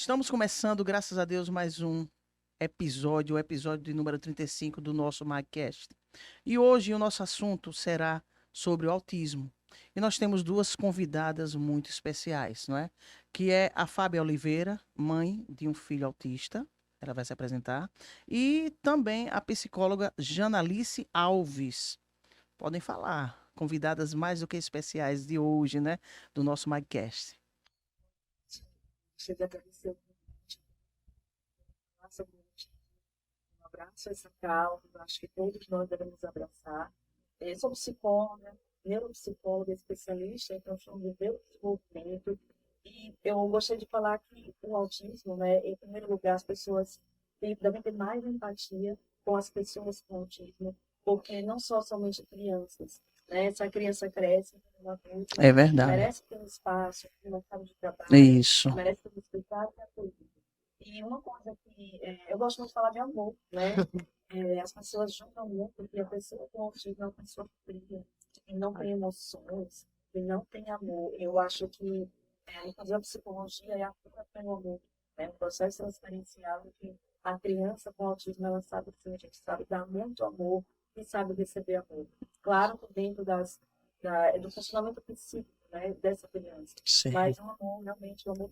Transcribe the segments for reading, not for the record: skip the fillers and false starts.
Estamos começando, graças a Deus, mais um episódio, o episódio de número 35 do nosso MagCast. E hoje o nosso assunto será sobre o autismo. E nós temos duas convidadas muito especiais, não é? Que é a Fábia Oliveira, mãe de um filho autista, ela vai se apresentar, e também a psicóloga Janalice Alves. Podem falar, convidadas mais do que especiais de hoje, né? Do nosso MagCast. Gostaria de agradecer o convite. Nossa, um abraço a essa causa. Acho que todos nós devemos abraçar. Eu sou psicóloga, neuropsicóloga, especialista em transtorno de desenvolvimento. E eu gostaria de falar que o autismo, né, em primeiro lugar, as pessoas devem ter mais empatia com as pessoas com autismo, porque não só somente crianças, né? Se a criança cresce, um adulto, É verdade. merece ter um espaço, um local de trabalho, Isso. merece ser respeitado e acolhido. E uma coisa que eu gosto muito de falar de amor, né? As pessoas julgam muito que a pessoa com autismo é uma pessoa fria, que não tem emoções, que não tem amor. Eu acho que, inclusive, a psicologia é a cura pelo amor, né? Um processo transferencial que a criança com autismo, ela sabe sim, a gente sabe dar muito amor e sabe receber amor. Claro que dentro do funcionamento psíquico, né, dessa criança, Sim. mas um amor, realmente, um amor.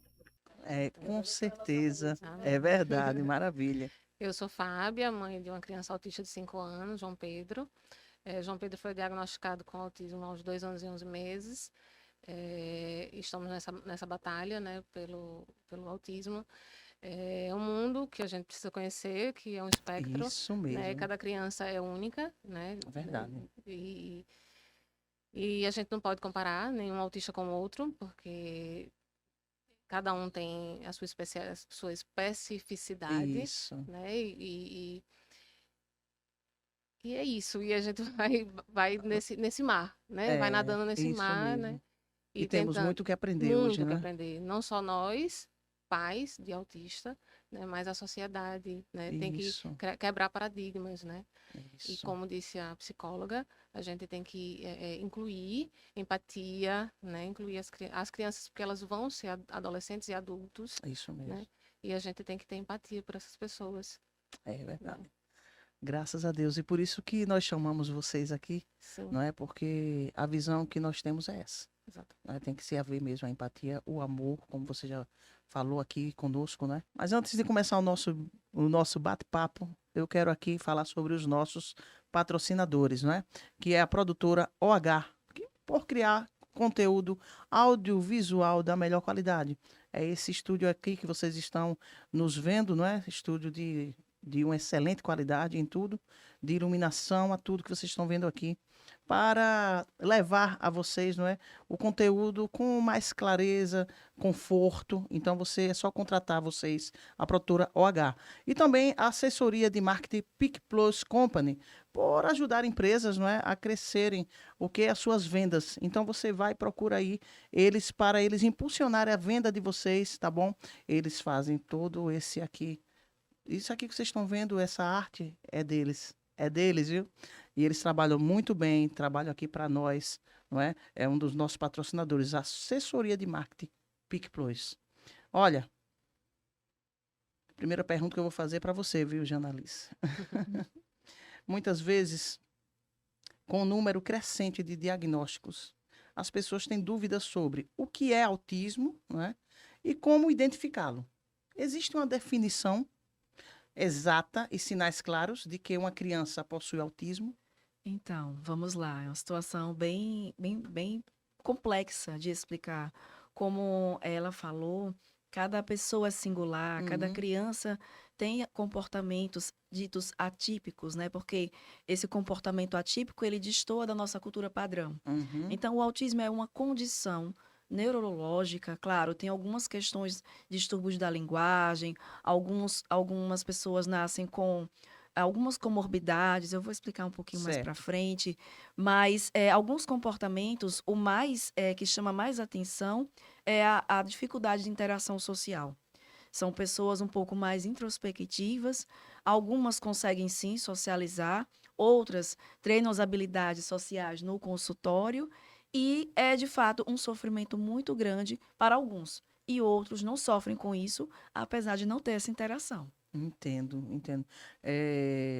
Com certeza. É verdade, maravilha. Eu sou Fábia, mãe de uma criança autista de 5 anos, João Pedro. João Pedro foi diagnosticado com autismo aos 2 anos e 11 meses. Estamos nessa batalha, né, pelo autismo. É um mundo que a gente precisa conhecer, que é um espectro, Isso né? mesmo. Cada criança é única, né? É verdade. E a gente não pode comparar nenhum autista com o outro, porque cada um tem a sua especificidade, Isso. né? E é isso. E a gente vai nesse mar, né? Vai É, nadando nesse isso mar, né? mesmo. E E temos tentando muito o que aprender hoje, muito o que né? aprender. Não só nós, pais de autista, né? Mas a sociedade, né? Tem que Isso, quebrar paradigmas, né? E isso. como disse a psicóloga, a gente tem que incluir empatia, né? Incluir as crianças, porque elas vão ser adolescentes e adultos, Isso mesmo. né? E a gente tem que ter empatia por essas pessoas, É né? verdade. Graças a Deus. E por isso que nós chamamos vocês aqui, Sim, não é? Porque a visão que nós temos é essa. exato. Né? Tem que se haver mesmo a empatia, o amor, como você já falou aqui conosco, né? Mas antes de começar o nosso bate-papo, eu quero aqui falar sobre os nossos patrocinadores, não é? Que é a produtora OH, que por criar conteúdo audiovisual da melhor qualidade. É esse estúdio aqui que vocês estão nos vendo, não é? Estúdio de uma excelente qualidade em tudo, de iluminação a tudo que vocês estão vendo aqui, para levar a vocês, não é? O conteúdo com mais clareza, conforto. Então, você é só contratar vocês, a produtora OH. E também a assessoria de marketing Pic Plus Company, por ajudar empresas, não é, a crescerem o que é as suas vendas. Então, você vai e procura aí eles para eles impulsionarem a venda de vocês, tá bom? Eles fazem todo esse aqui. Isso aqui que vocês estão vendo, essa arte é deles. É deles, viu? E eles trabalham muito bem, trabalham aqui para nós, não é? É um dos nossos patrocinadores, a assessoria de marketing PicPlus. Olha, primeira pergunta que eu vou fazer para você, viu, Janalice? Muitas vezes, com o número crescente de diagnósticos, as pessoas têm dúvidas sobre o que é autismo, não é? E como identificá-lo. Existe uma definição exata e sinais claros de que uma criança possui autismo? Então, vamos lá. É uma situação bem complexa de explicar. Como ela falou, cada pessoa é singular, cada Uhum, criança tem comportamentos ditos atípicos, né? Porque esse comportamento atípico, ele destoa da nossa cultura padrão. uhum, Então, o autismo é uma condição neurológica, claro, tem algumas questões, distúrbios da linguagem, algumas pessoas nascem com algumas comorbidades, eu vou explicar um pouquinho mais para certo. frente, mas alguns comportamentos, o mais que chama mais atenção é a dificuldade de interação social. São pessoas um pouco mais introspectivas, algumas conseguem sim socializar, outras treinam as habilidades sociais no consultório e é de fato um sofrimento muito grande para alguns. e outros não sofrem com isso, apesar de não ter essa interação. Entendo, entendo.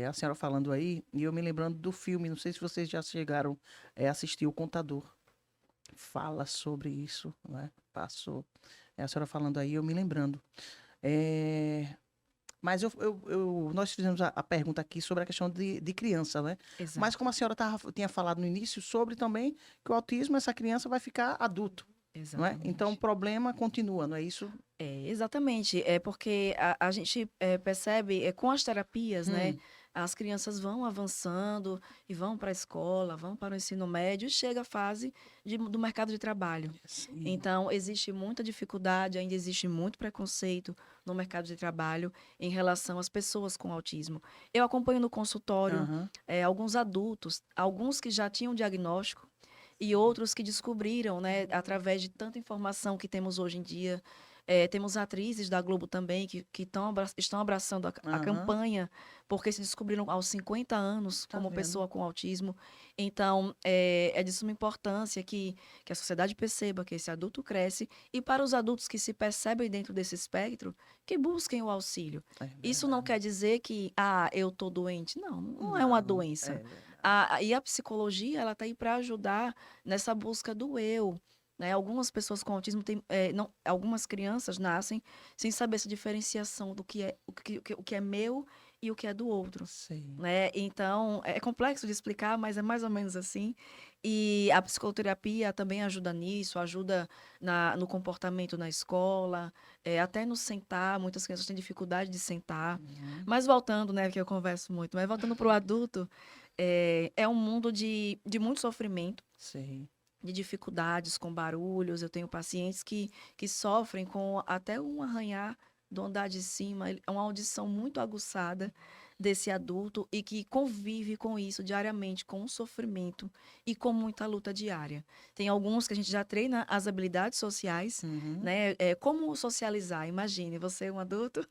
A senhora falando aí, e eu me lembrando do filme, não sei se vocês já chegaram a assistir O Contador. Fala sobre isso, né? Passou. A senhora falando aí, eu me lembrando. É, mas nós fizemos a pergunta aqui sobre a questão de criança, né? Mas Exato, como a senhora tinha falado no início, sobre também que o autismo, essa criança vai ficar adulto, não é? Então o exatamente. problema continua, não é isso? Exatamente. É porque a gente percebe, com as terapias, né? Hum, As crianças vão avançando e vão para a escola, vão para o ensino médio e chega a fase do mercado de trabalho. sim. Então, existe muita dificuldade, ainda existe muito preconceito no mercado de trabalho em relação às pessoas com autismo. Eu acompanho no consultório Aham. alguns adultos, alguns que já tinham diagnóstico e outros que descobriram, né, através de tanta informação que temos hoje em dia. Temos atrizes da Globo também que estão abraçando a Aham. campanha porque se descobriram aos 50 anos Tá como vendo? pessoa com autismo. Então, é de suma importância que a sociedade perceba que esse adulto cresce e para os adultos que se percebem dentro desse espectro, que busquem o auxílio. É Isso não verdade. quer dizer que, eu estou doente. Não, não é uma Não, é doença. verdade. E a psicologia, ela está aí para ajudar nessa busca do eu. Né? Algumas pessoas com autismo têm, não, algumas crianças nascem sem saber essa diferenciação do que é o que é meu e o que é do outro. Sei. Né? Então, é complexo de explicar, mas é mais ou menos assim. E a psicoterapia também ajuda nisso, ajuda no comportamento na escola, até no sentar. Muitas crianças têm dificuldade de sentar. Uhum. Mas voltando, né, que eu converso muito, mas voltando para o adulto, é um mundo de muito sofrimento, Sei. de dificuldades com barulhos. Eu tenho pacientes que sofrem com até um arranhar do andar de cima. É uma audição muito aguçada desse adulto e que convive com isso diariamente, com o sofrimento e com muita luta diária. Tem alguns que a gente já treina as habilidades sociais, Uhum. né? Como socializar. Imagine você, um adulto,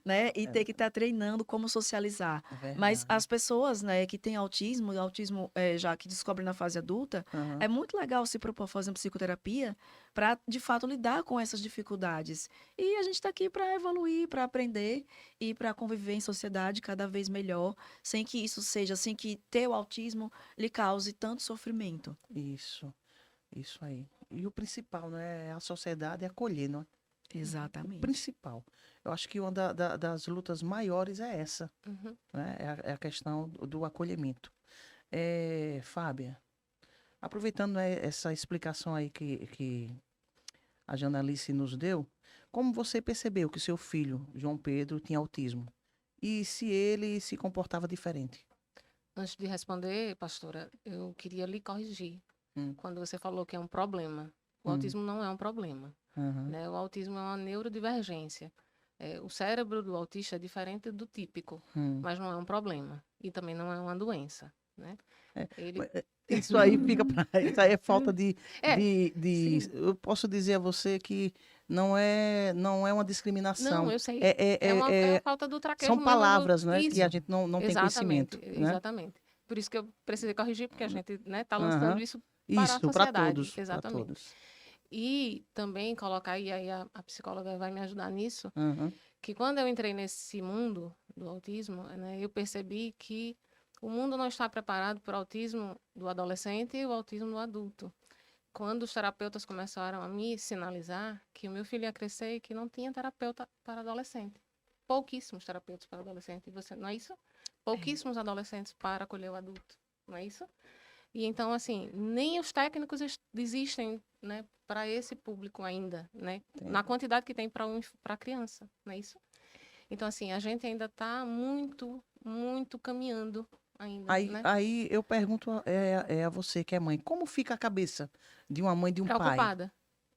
né? E É, ter que estar treinando como socializar. é Mas verdade. as pessoas, né, que têm autismo, e autismo já que descobrem na fase adulta, Aham. é muito legal se propor fazer uma psicoterapia para, de fato, lidar com essas dificuldades. E a gente está aqui para evoluir, para aprender e para conviver em sociedade cada vez melhor, sem que isso seja, sem que ter o autismo lhe cause tanto sofrimento. Isso aí. E o principal, né, é a sociedade acolher, não é? O Exatamente. principal. Eu acho que uma das lutas maiores é essa, Uhum. né? É a questão do acolhimento. Fábia, aproveitando, né, essa explicação aí que a Janalice nos deu, como você percebeu que seu filho, João Pedro, tinha autismo? E se ele se comportava diferente? Antes de responder, pastora, eu queria lhe corrigir. Hum, Quando você falou que é um problema. O hum, autismo não é um problema, aham, né? O autismo é uma neurodivergência. O cérebro do autista é diferente do típico, hum. mas não é um problema. E também não é uma doença, né? É, Ele... mas, isso aí fica para isso aí é falta É, sim. eu posso dizer a você que não é uma Não, discriminação, eu sei. é, é, É a é, é- falta do são traquejo mesmo do... palavras, né, que a Isso, gente não tem exatamente, conhecimento, né? exatamente. Por isso que eu precisei corrigir, porque a gente, né, tá lançando Aham. isso para a Isso, para sociedade, todos, para exatamente. todos. E também colocar, e aí a psicóloga vai me ajudar nisso, Aham. que quando eu entrei nesse mundo do autismo, né, eu percebi que o mundo não está preparado para o autismo do adolescente e o autismo do adulto. Quando os terapeutas começaram a me sinalizar que o meu filho ia crescer e que não tinha terapeuta para adolescente. Pouquíssimos terapeutas para adolescente, e você, não é isso? É, Pouquíssimos adolescentes para acolher o adulto, não é isso? E então, assim, nem os técnicos existem, né, para esse público ainda, né, na Entendo. quantidade que tem para a criança, não é isso? Então, assim, a gente ainda está muito, muito caminhando ainda, né? Aí eu pergunto a você que é mãe, como fica a cabeça de uma mãe e de um pai? Preocupada,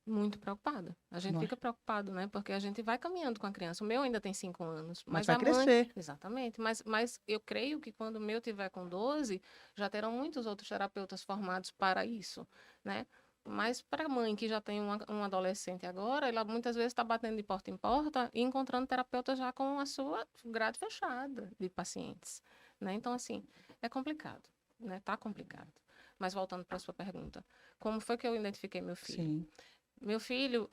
muito preocupada. A gente Não é? fica preocupado, né? Porque a gente vai caminhando com a criança. O meu ainda tem 5 anos, Mas mas vai a mãe, crescer. exatamente. Mas eu creio que quando o meu tiver com 12, já terão muitos outros terapeutas formados para isso, né? Mas para a mãe que já tem um adolescente agora, ela muitas vezes está batendo de porta em porta e encontrando terapeuta já com a sua grade fechada de pacientes, né? Então, assim, é complicado, né? Tá complicado. Mas voltando para a sua pergunta, como foi que eu identifiquei meu filho? Sim. Meu filho,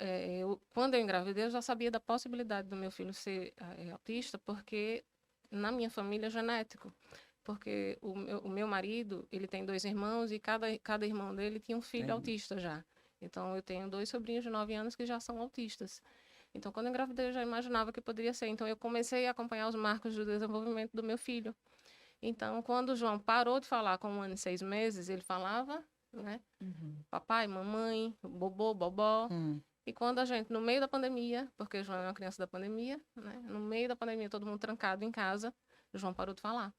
quando eu engravidei, eu já sabia da possibilidade do meu filho ser autista, porque na minha família é genético. Porque o meu marido, ele tem 2 irmãos e cada irmão dele tinha um filho É. autista já. Então, eu tenho 2 sobrinhos de 9 anos que já são autistas. Então, quando eu engravidei, eu já imaginava que poderia ser. Então, eu comecei a acompanhar os marcos do desenvolvimento do meu filho. Então, quando o João parou de falar com 1 ano e 6 meses, ele falava, né? Uhum. Papai, mamãe, bobô, bobó. Hum. E quando a gente, no meio da pandemia, porque o João é uma criança da pandemia, né? No meio da pandemia, todo mundo trancado em casa, o João parou de falar.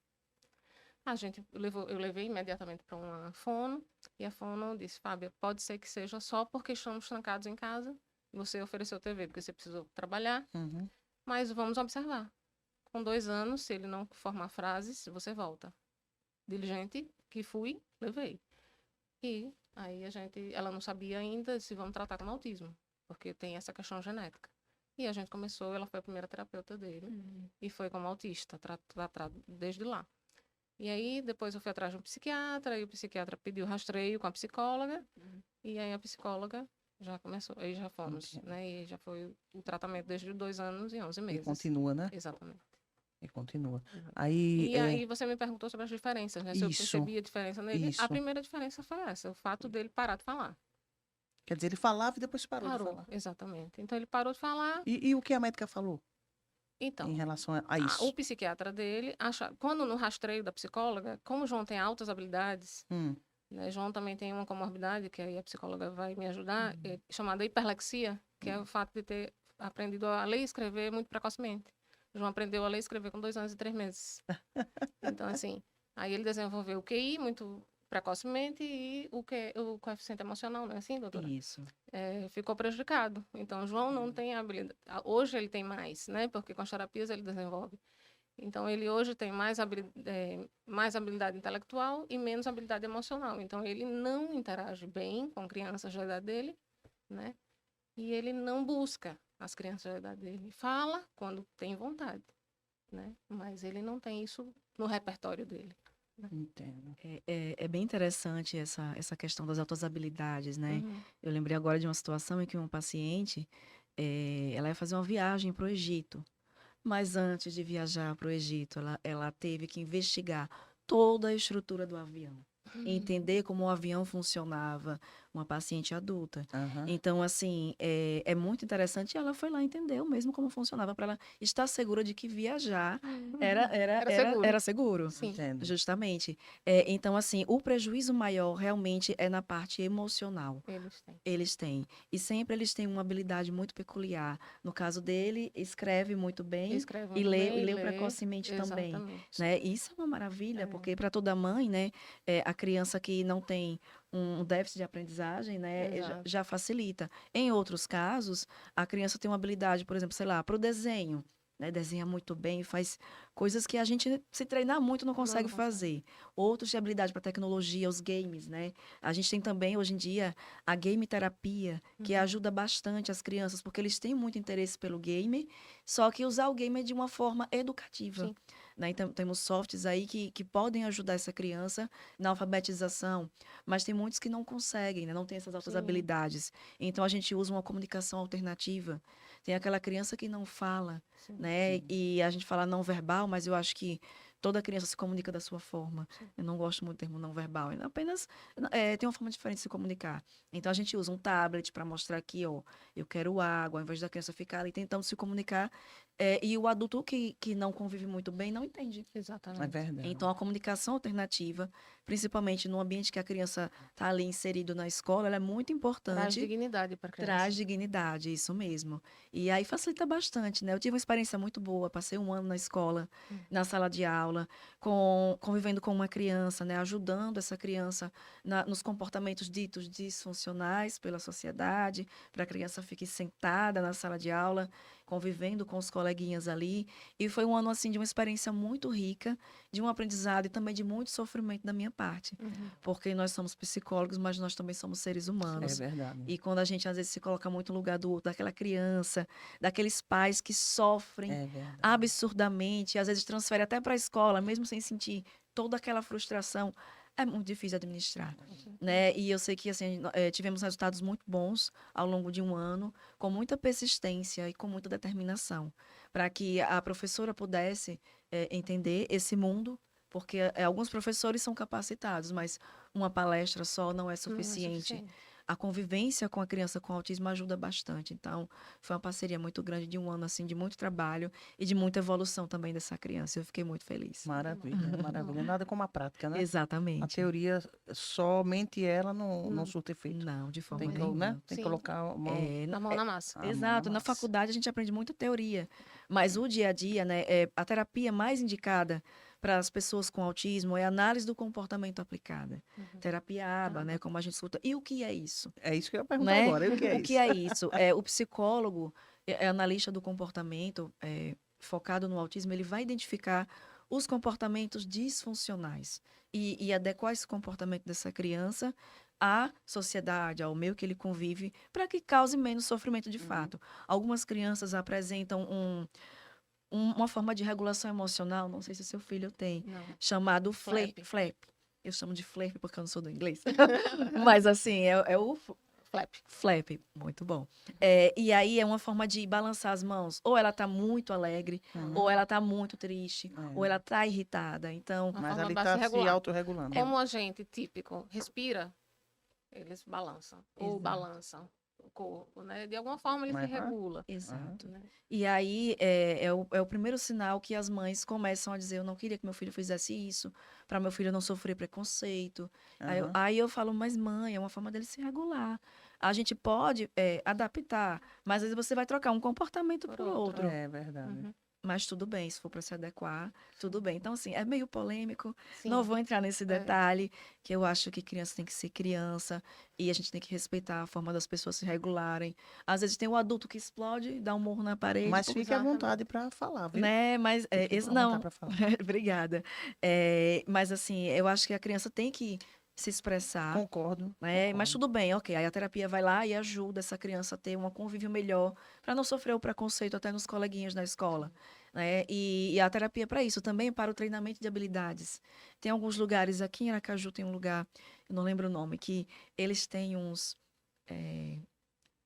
Eu levei imediatamente para uma fono, e a fono disse, Fábia, pode ser que seja só porque estamos trancados em casa, você ofereceu TV porque você precisou trabalhar, Uhum. mas vamos observar. Com 2 anos, se ele não formar frases, você volta. Diligente que fui, levei. E aí ela não sabia ainda se vamos tratar com autismo, porque tem essa questão genética. E a gente começou, ela foi a primeira terapeuta dele, e foi como autista, tratado desde lá. E aí, depois eu fui atrás de um psiquiatra, e o psiquiatra pediu rastreio com a psicóloga, e aí a psicóloga já começou, aí já fomos, Entendo. né? E já foi o tratamento desde 2 anos e 11 E meses. continua, né? Exatamente. E continua. Uhum. Aí, E aí você me perguntou sobre as diferenças, né? Se eu Isso, percebi a diferença nele. isso. A primeira diferença foi essa, o fato dele parar de falar. Quer dizer, ele falava e depois parou de Parou, falar. exatamente. Então ele parou de falar. E o que a médica falou Então, em relação a o isso? psiquiatra dele quando no rastreio da psicóloga, como o João tem altas habilidades, Hum. né? João também tem uma comorbidade, que aí a psicóloga vai me ajudar, chamada hiperlexia, que é o fato de ter aprendido a ler e escrever muito precocemente. João aprendeu a ler e escrever com 2 anos e 3 meses. Então, assim, aí ele desenvolveu o QI muito precocemente e o coeficiente emocional, não é assim, doutora? Isso. Ficou prejudicado. Então, João não tem habilidade. Hoje ele tem mais, né? Porque com as terapias ele desenvolve. Então, ele hoje tem mais habilidade intelectual e menos habilidade emocional. Então, ele não interage bem com crianças da idade dele, né? E ele não busca as crianças da idade dele. Fala quando tem vontade, né? Mas ele não tem isso no repertório dele. Entendo. É bem interessante essa questão das altas habilidades, né? Uhum. Eu lembrei agora de uma situação em que uma paciente, ela ia fazer uma viagem para o Egito. Mas antes de viajar para o Egito, ela teve que investigar toda a estrutura do avião, entender como o avião funcionava, uma paciente adulta. Aham. Então, assim, é muito interessante. E ela foi lá, entendeu mesmo como funcionava, para ela estar segura de que viajar era seguro. Sim. Entendo. Justamente. Então, assim, o prejuízo maior realmente é na parte emocional. Eles têm. Eles têm. E sempre eles têm uma habilidade muito peculiar. No caso dele, escreve muito bem Escreve e muito lê, bem, e lê lê. precocemente também. Exatamente. Né? Isso é uma maravilha, É. porque para toda mãe, né, a criança que não tem um déficit de aprendizagem, né, Exato. já facilita. Em outros casos, a criança tem uma habilidade, por exemplo, sei lá, para o desenho. Né, desenha muito bem, faz coisas que a gente, se treinar muito, não consegue fazer. Outros têm habilidade para tecnologia, os games, né? A gente tem também, hoje em dia, a game terapia, que ajuda bastante as crianças, porque eles têm muito interesse pelo game, só que usar o game é de uma forma educativa. Sim. Né? Então, temos softs aí que podem ajudar essa criança na alfabetização, mas tem muitos que não conseguem, né? Não têm essas altas Sim. habilidades. Então, a gente usa uma comunicação alternativa. Tem aquela criança que não fala, Sim. né? Sim. E a gente fala não verbal, mas eu acho que toda criança se comunica da sua forma. Eu não gosto muito do termo não verbal. Apenas tem uma forma diferente de se comunicar. Então, a gente usa um tablet para mostrar aqui, ó, eu quero água, ao invés da criança ficar ali tentando se comunicar. E o adulto que não convive muito bem não entende. É Exatamente. verdade. Então, a comunicação alternativa, principalmente no ambiente que a criança está ali inserido na escola, ela é muito Traz importante. dignidade para a criança. Traz dignidade, isso mesmo. E aí facilita bastante, né? Eu tive uma experiência muito boa, passei 1 ano na escola, na sala de aula, convivendo com uma criança, né? Ajudando essa criança nos comportamentos ditos disfuncionais pela sociedade, para a criança fique sentada na sala de aula, convivendo com os coleguinhas ali. E foi 1 ano, assim, de uma experiência muito rica, de um aprendizado e também de muito sofrimento da minha parte. Porque nós somos psicólogos, mas nós também somos seres É humanos. verdade. E quando a gente, às vezes, se coloca muito no lugar daquela criança, daqueles pais que sofrem É verdade. absurdamente, às vezes transfere até para a escola, mesmo sem sentir toda aquela frustração, é muito difícil administrar, né? E eu sei que, assim, tivemos resultados muito bons ao longo de um ano, com muita persistência e com muita determinação, para que a professora pudesse entender esse mundo, porque alguns professores são capacitados, mas uma palestra só não é Não é suficiente. suficiente. A convivência com a criança com autismo ajuda bastante. Então, foi uma parceria muito grande de um ano, assim, de muito trabalho e de muita evolução também dessa criança. Eu fiquei muito feliz. Maravilha, maravilha. Nada como a prática, né? A Exatamente. teoria, somente ela não surte efeito. Não, de forma Tem que, nenhuma. né? Tem que Sim. colocar a mão, A mão na massa. a mão Exato. na Na massa. faculdade a gente aprende muita teoria, mas o dia a dia, né, a terapia mais indicada para as pessoas com autismo é a análise do comportamento aplicada. Terapia ABA, né, como a gente escuta. E o que é isso? É isso que eu ia perguntar Né? agora. E o que é O que isso? é isso? O psicólogo, analista do comportamento, focado no autismo, ele vai identificar os comportamentos disfuncionais e adequar esse comportamento dessa criança à sociedade, ao meio que ele convive, para que cause menos sofrimento de fato. Algumas crianças apresentam uma forma de regulação emocional, não sei se o seu filho tem, Não. chamado Flap. flap. Eu chamo de flap porque eu não sou do inglês. Mas assim, é o Flap. flap, muito bom. E aí é uma forma de balançar as mãos. Ou ela tá muito alegre, ou ela tá muito triste, ou ela tá irritada. Então, Uma Mas forma ali para está se se regular. autorregulando. Como o agente típico respira, eles balançam. Ou Exato. balançam o corpo, né? De alguma forma ele se Mas, regula. exato. Né? E aí é o primeiro sinal que as mães começam a dizer: eu não queria que meu filho fizesse isso, para meu filho não sofrer preconceito. Aham. Aí eu falo: mas mãe, é uma forma dele se regular. A gente pode adaptar, mas às vezes você vai trocar um comportamento Por por outro. outro. É verdade. Uhum. Mas tudo bem, se for para se adequar, tudo bem. Então, assim, é meio polêmico. Sim. Não vou entrar nesse detalhe, que eu acho que criança tem que ser criança e a gente tem que respeitar a forma das pessoas se regularem. Às vezes tem o adulto que explode, dá um murro na parede, Mas porque fique à exatamente. vontade para falar, viu? né? Mas Fique à não, vontade para falar. obrigada. Mas assim, eu acho que a criança tem que se expressar. Concordo. Mas tudo bem, ok. Aí a terapia vai lá e ajuda essa criança a ter um convívio melhor, para não sofrer o preconceito até nos coleguinhas da escola. Né? E a terapia para isso, também para o treinamento de habilidades. Tem alguns lugares, aqui em Aracaju tem um lugar, eu não lembro o nome, que eles têm uns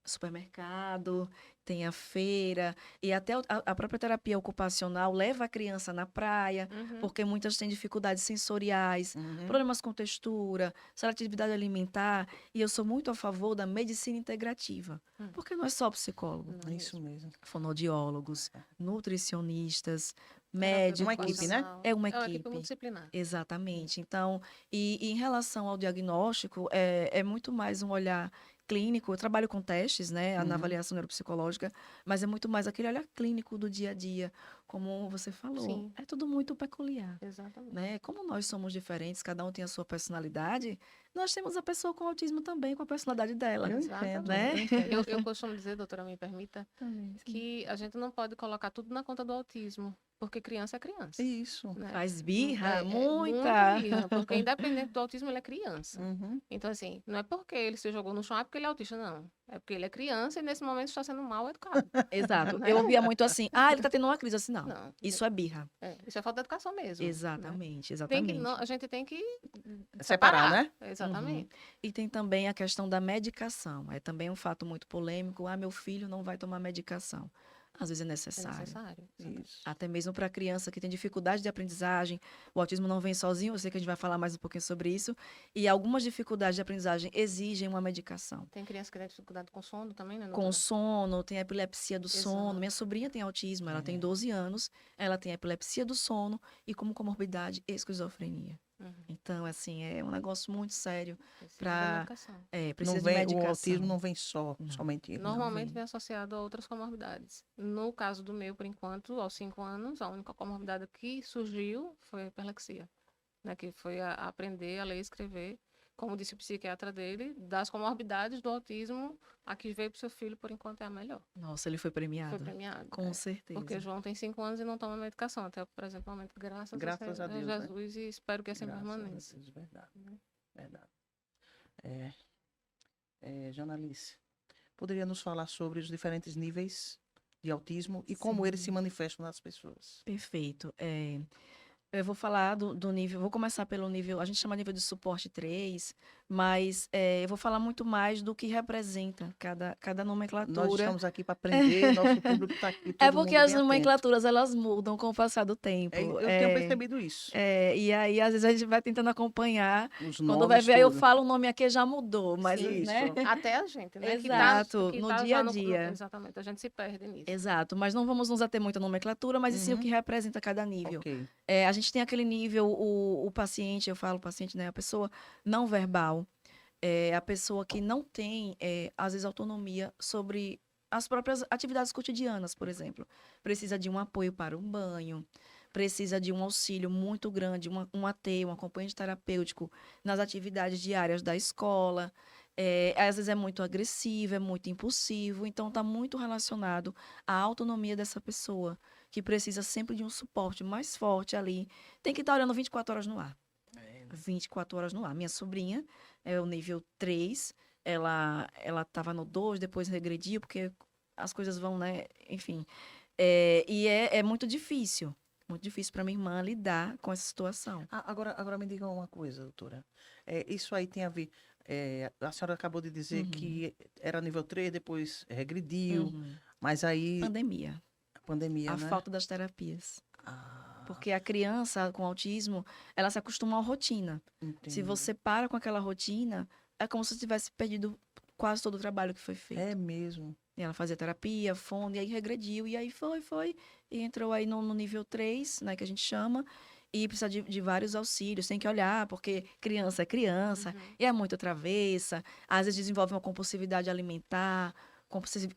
supermercado, tem a feira, e até a própria terapia ocupacional leva a criança na praia, Uhum. porque muitas têm dificuldades sensoriais, Uhum. problemas com textura, seletividade alimentar, e eu sou muito a favor da medicina integrativa, porque não é só psicólogo, Não É é isso mesmo. fonoaudiólogos, nutricionistas, Terapeuta médicos. Uma equipe, né? ocupacional. É uma É uma equipe. equipe multidisciplinar. Exatamente. Então, e em relação ao diagnóstico, é muito mais um olhar clínico. Eu trabalho com testes, né, na Uhum. avaliação neuropsicológica, mas é muito mais aquele olhar clínico do dia a dia, como você falou. Sim. É tudo muito peculiar, Exatamente. né? Como nós somos diferentes, cada um tem a sua personalidade, nós temos a pessoa com autismo também, com a personalidade dela. Eu Exatamente. entendo. Né? Eu entendo. Eu costumo dizer, doutora, me permita, Também, sim. que a gente não pode colocar tudo na conta do autismo, porque criança é criança. Isso. Né? Faz birra, Muita muita. birra, porque independente do autismo, ele é criança. Uhum. Então, assim, não é porque ele se jogou no chão, é porque ele é autista, não. É porque ele é criança e nesse momento está sendo mal educado. Exato. Né? Eu ouvia muito assim, ele tá tendo uma crise assim, não. Não. Isso é birra. Isso é falta de educação mesmo. Né? Exatamente, Tem exatamente. que, a gente tem que Separar, né? Exatamente. E tem também a questão da medicação. É também um fato muito polêmico. Meu filho não vai tomar medicação. Às vezes é É necessário. necessário. Exatamente. Isso. Até mesmo para a criança que tem dificuldade de aprendizagem. O autismo não vem sozinho, eu sei que a gente vai falar mais um pouquinho sobre isso. E algumas dificuldades de aprendizagem exigem uma medicação. Tem criança que tem dificuldade com sono também, né? Com sono, tem epilepsia do sono. Exato. Minha sobrinha tem autismo, ela tem 12 anos, ela tem epilepsia do sono e como comorbidade, esquizofrenia. Uhum. Então, assim, é um negócio muito sério. Precisa Pra- da medicação. Precisa Não de vem, o medicação. autismo não vem só, Não. somente ele. Normalmente vem. vem associado a outras comorbidades. No caso do meu, por enquanto, aos 5 anos, a única comorbidade que surgiu foi a hiperlexia, né? Que foi a aprender a ler e escrever. Como disse o psiquiatra dele, das comorbidades do autismo, a que veio para o seu filho, por enquanto, é a melhor. Nossa, ele foi premiado. Foi premiado. Com certeza. Porque João tem 5 anos e não toma medicação até o presente momento, graças Graças a Deus, né? Jesus, e espero que assim Graças a permaneça. Deus, verdade. Né? Verdade. Janalice, poderia nos falar sobre os diferentes níveis de autismo e como eles se manifestam nas pessoas? Perfeito. Eu vou falar do nível, vou começar pelo nível, a gente chama nível de suporte 3, mas eu vou falar muito mais do que representa cada Nós nomenclatura. estamos aqui para aprender, nosso público está aqui, É todo porque mundo as bem atento. nomenclaturas, elas mudam com o passar do tempo. Eu tenho percebido isso. E aí, às vezes, a gente vai tentando acompanhar. Os Quando vai nomes, ver, aí eu tudo. falo o nome aqui já mudou, mas, Isso. né? Até a gente, né? Exato, Que no tá dia já a dia. exatamente, a gente se perde nisso. Exato, mas não vamos nos ater muito à nomenclatura, mas e sim o Uhum. que representa cada nível. Ok. A gente tem aquele nível, o paciente, eu falo paciente, né? A pessoa não verbal, a pessoa que não tem, às vezes, autonomia sobre as próprias atividades cotidianas, por exemplo. Precisa de um apoio para um banho, precisa de um auxílio muito grande, um AT, um acompanhante terapêutico nas atividades diárias da escola. Às vezes é muito agressivo, é muito impulsivo, então está muito relacionado à autonomia dessa pessoa, que precisa sempre de um suporte mais forte ali. Tem que estar olhando 24 horas no ar. 24 horas no ar. Minha sobrinha é o nível 3, ela estava no 2, depois regrediu, porque as coisas vão, né? Enfim. E é muito difícil para minha irmã lidar com essa situação. Agora me diga uma coisa, doutora. Isso aí tem a ver. A senhora acabou de dizer Uhum. que era nível 3, depois regrediu, Uhum. mas aí Pandemia, a pandemia, a né? falta das terapias. Ah, Porque a criança com autismo, ela se acostuma à rotina. Se entendi. você para com aquela rotina, é como se você tivesse perdido quase todo o trabalho que foi É feito. mesmo. E ela fazia terapia, fono, e aí regrediu, e aí foi, e entrou aí no nível 3, né, que a gente chama, e precisa de vários auxílios, tem que olhar, porque criança é criança, Uhum. e é muito travessa, às vezes desenvolve uma compulsividade alimentar,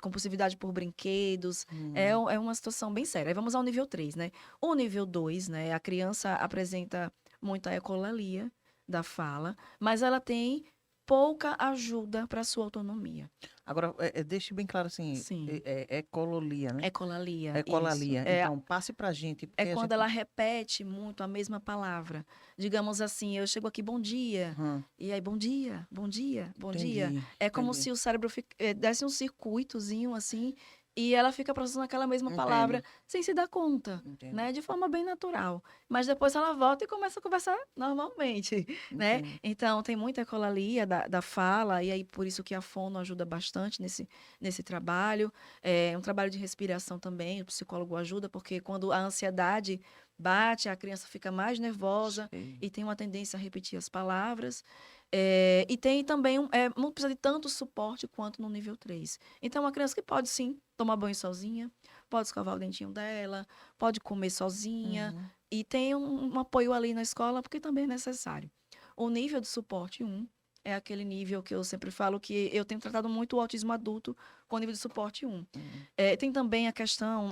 compulsividade por brinquedos, é uma situação bem séria. Aí vamos ao nível 3, né? O nível 2, né, a criança apresenta muita ecolalia da fala, mas ela tem pouca ajuda para sua autonomia. Agora, deixe bem claro assim, Sim. ecololia, né? Ecolalia, isso. Ecolalia. Então, passe pra gente, É porque a quando gente... ela repete muito a mesma palavra. Digamos assim, eu chego aqui, bom dia. Hum, E aí, bom dia, bom dia, bom dia. entendi, É como entendi. se o cérebro desse um circuitozinho assim, e ela fica processando aquela mesma palavra Entendo, sem se dar conta, entendo, né? De forma bem natural. Mas depois ela volta e começa a conversar normalmente, né? entendo. Então, tem muita ecolalia da fala, e aí por isso que a fono ajuda bastante nesse trabalho. É um trabalho de respiração também, o psicólogo ajuda, porque quando a ansiedade bate, a criança fica mais nervosa Sei. e tem uma tendência a repetir as palavras. E tem também, não precisa de tanto suporte quanto no nível 3. Então, é uma criança que pode sim tomar banho sozinha, pode escovar o dentinho dela, pode comer sozinha, Uhum. e tem um apoio ali na escola, porque também é necessário. O nível de suporte 1 é aquele nível que eu sempre falo que eu tenho tratado muito o autismo adulto com nível de suporte 1. Uhum. Tem também a questão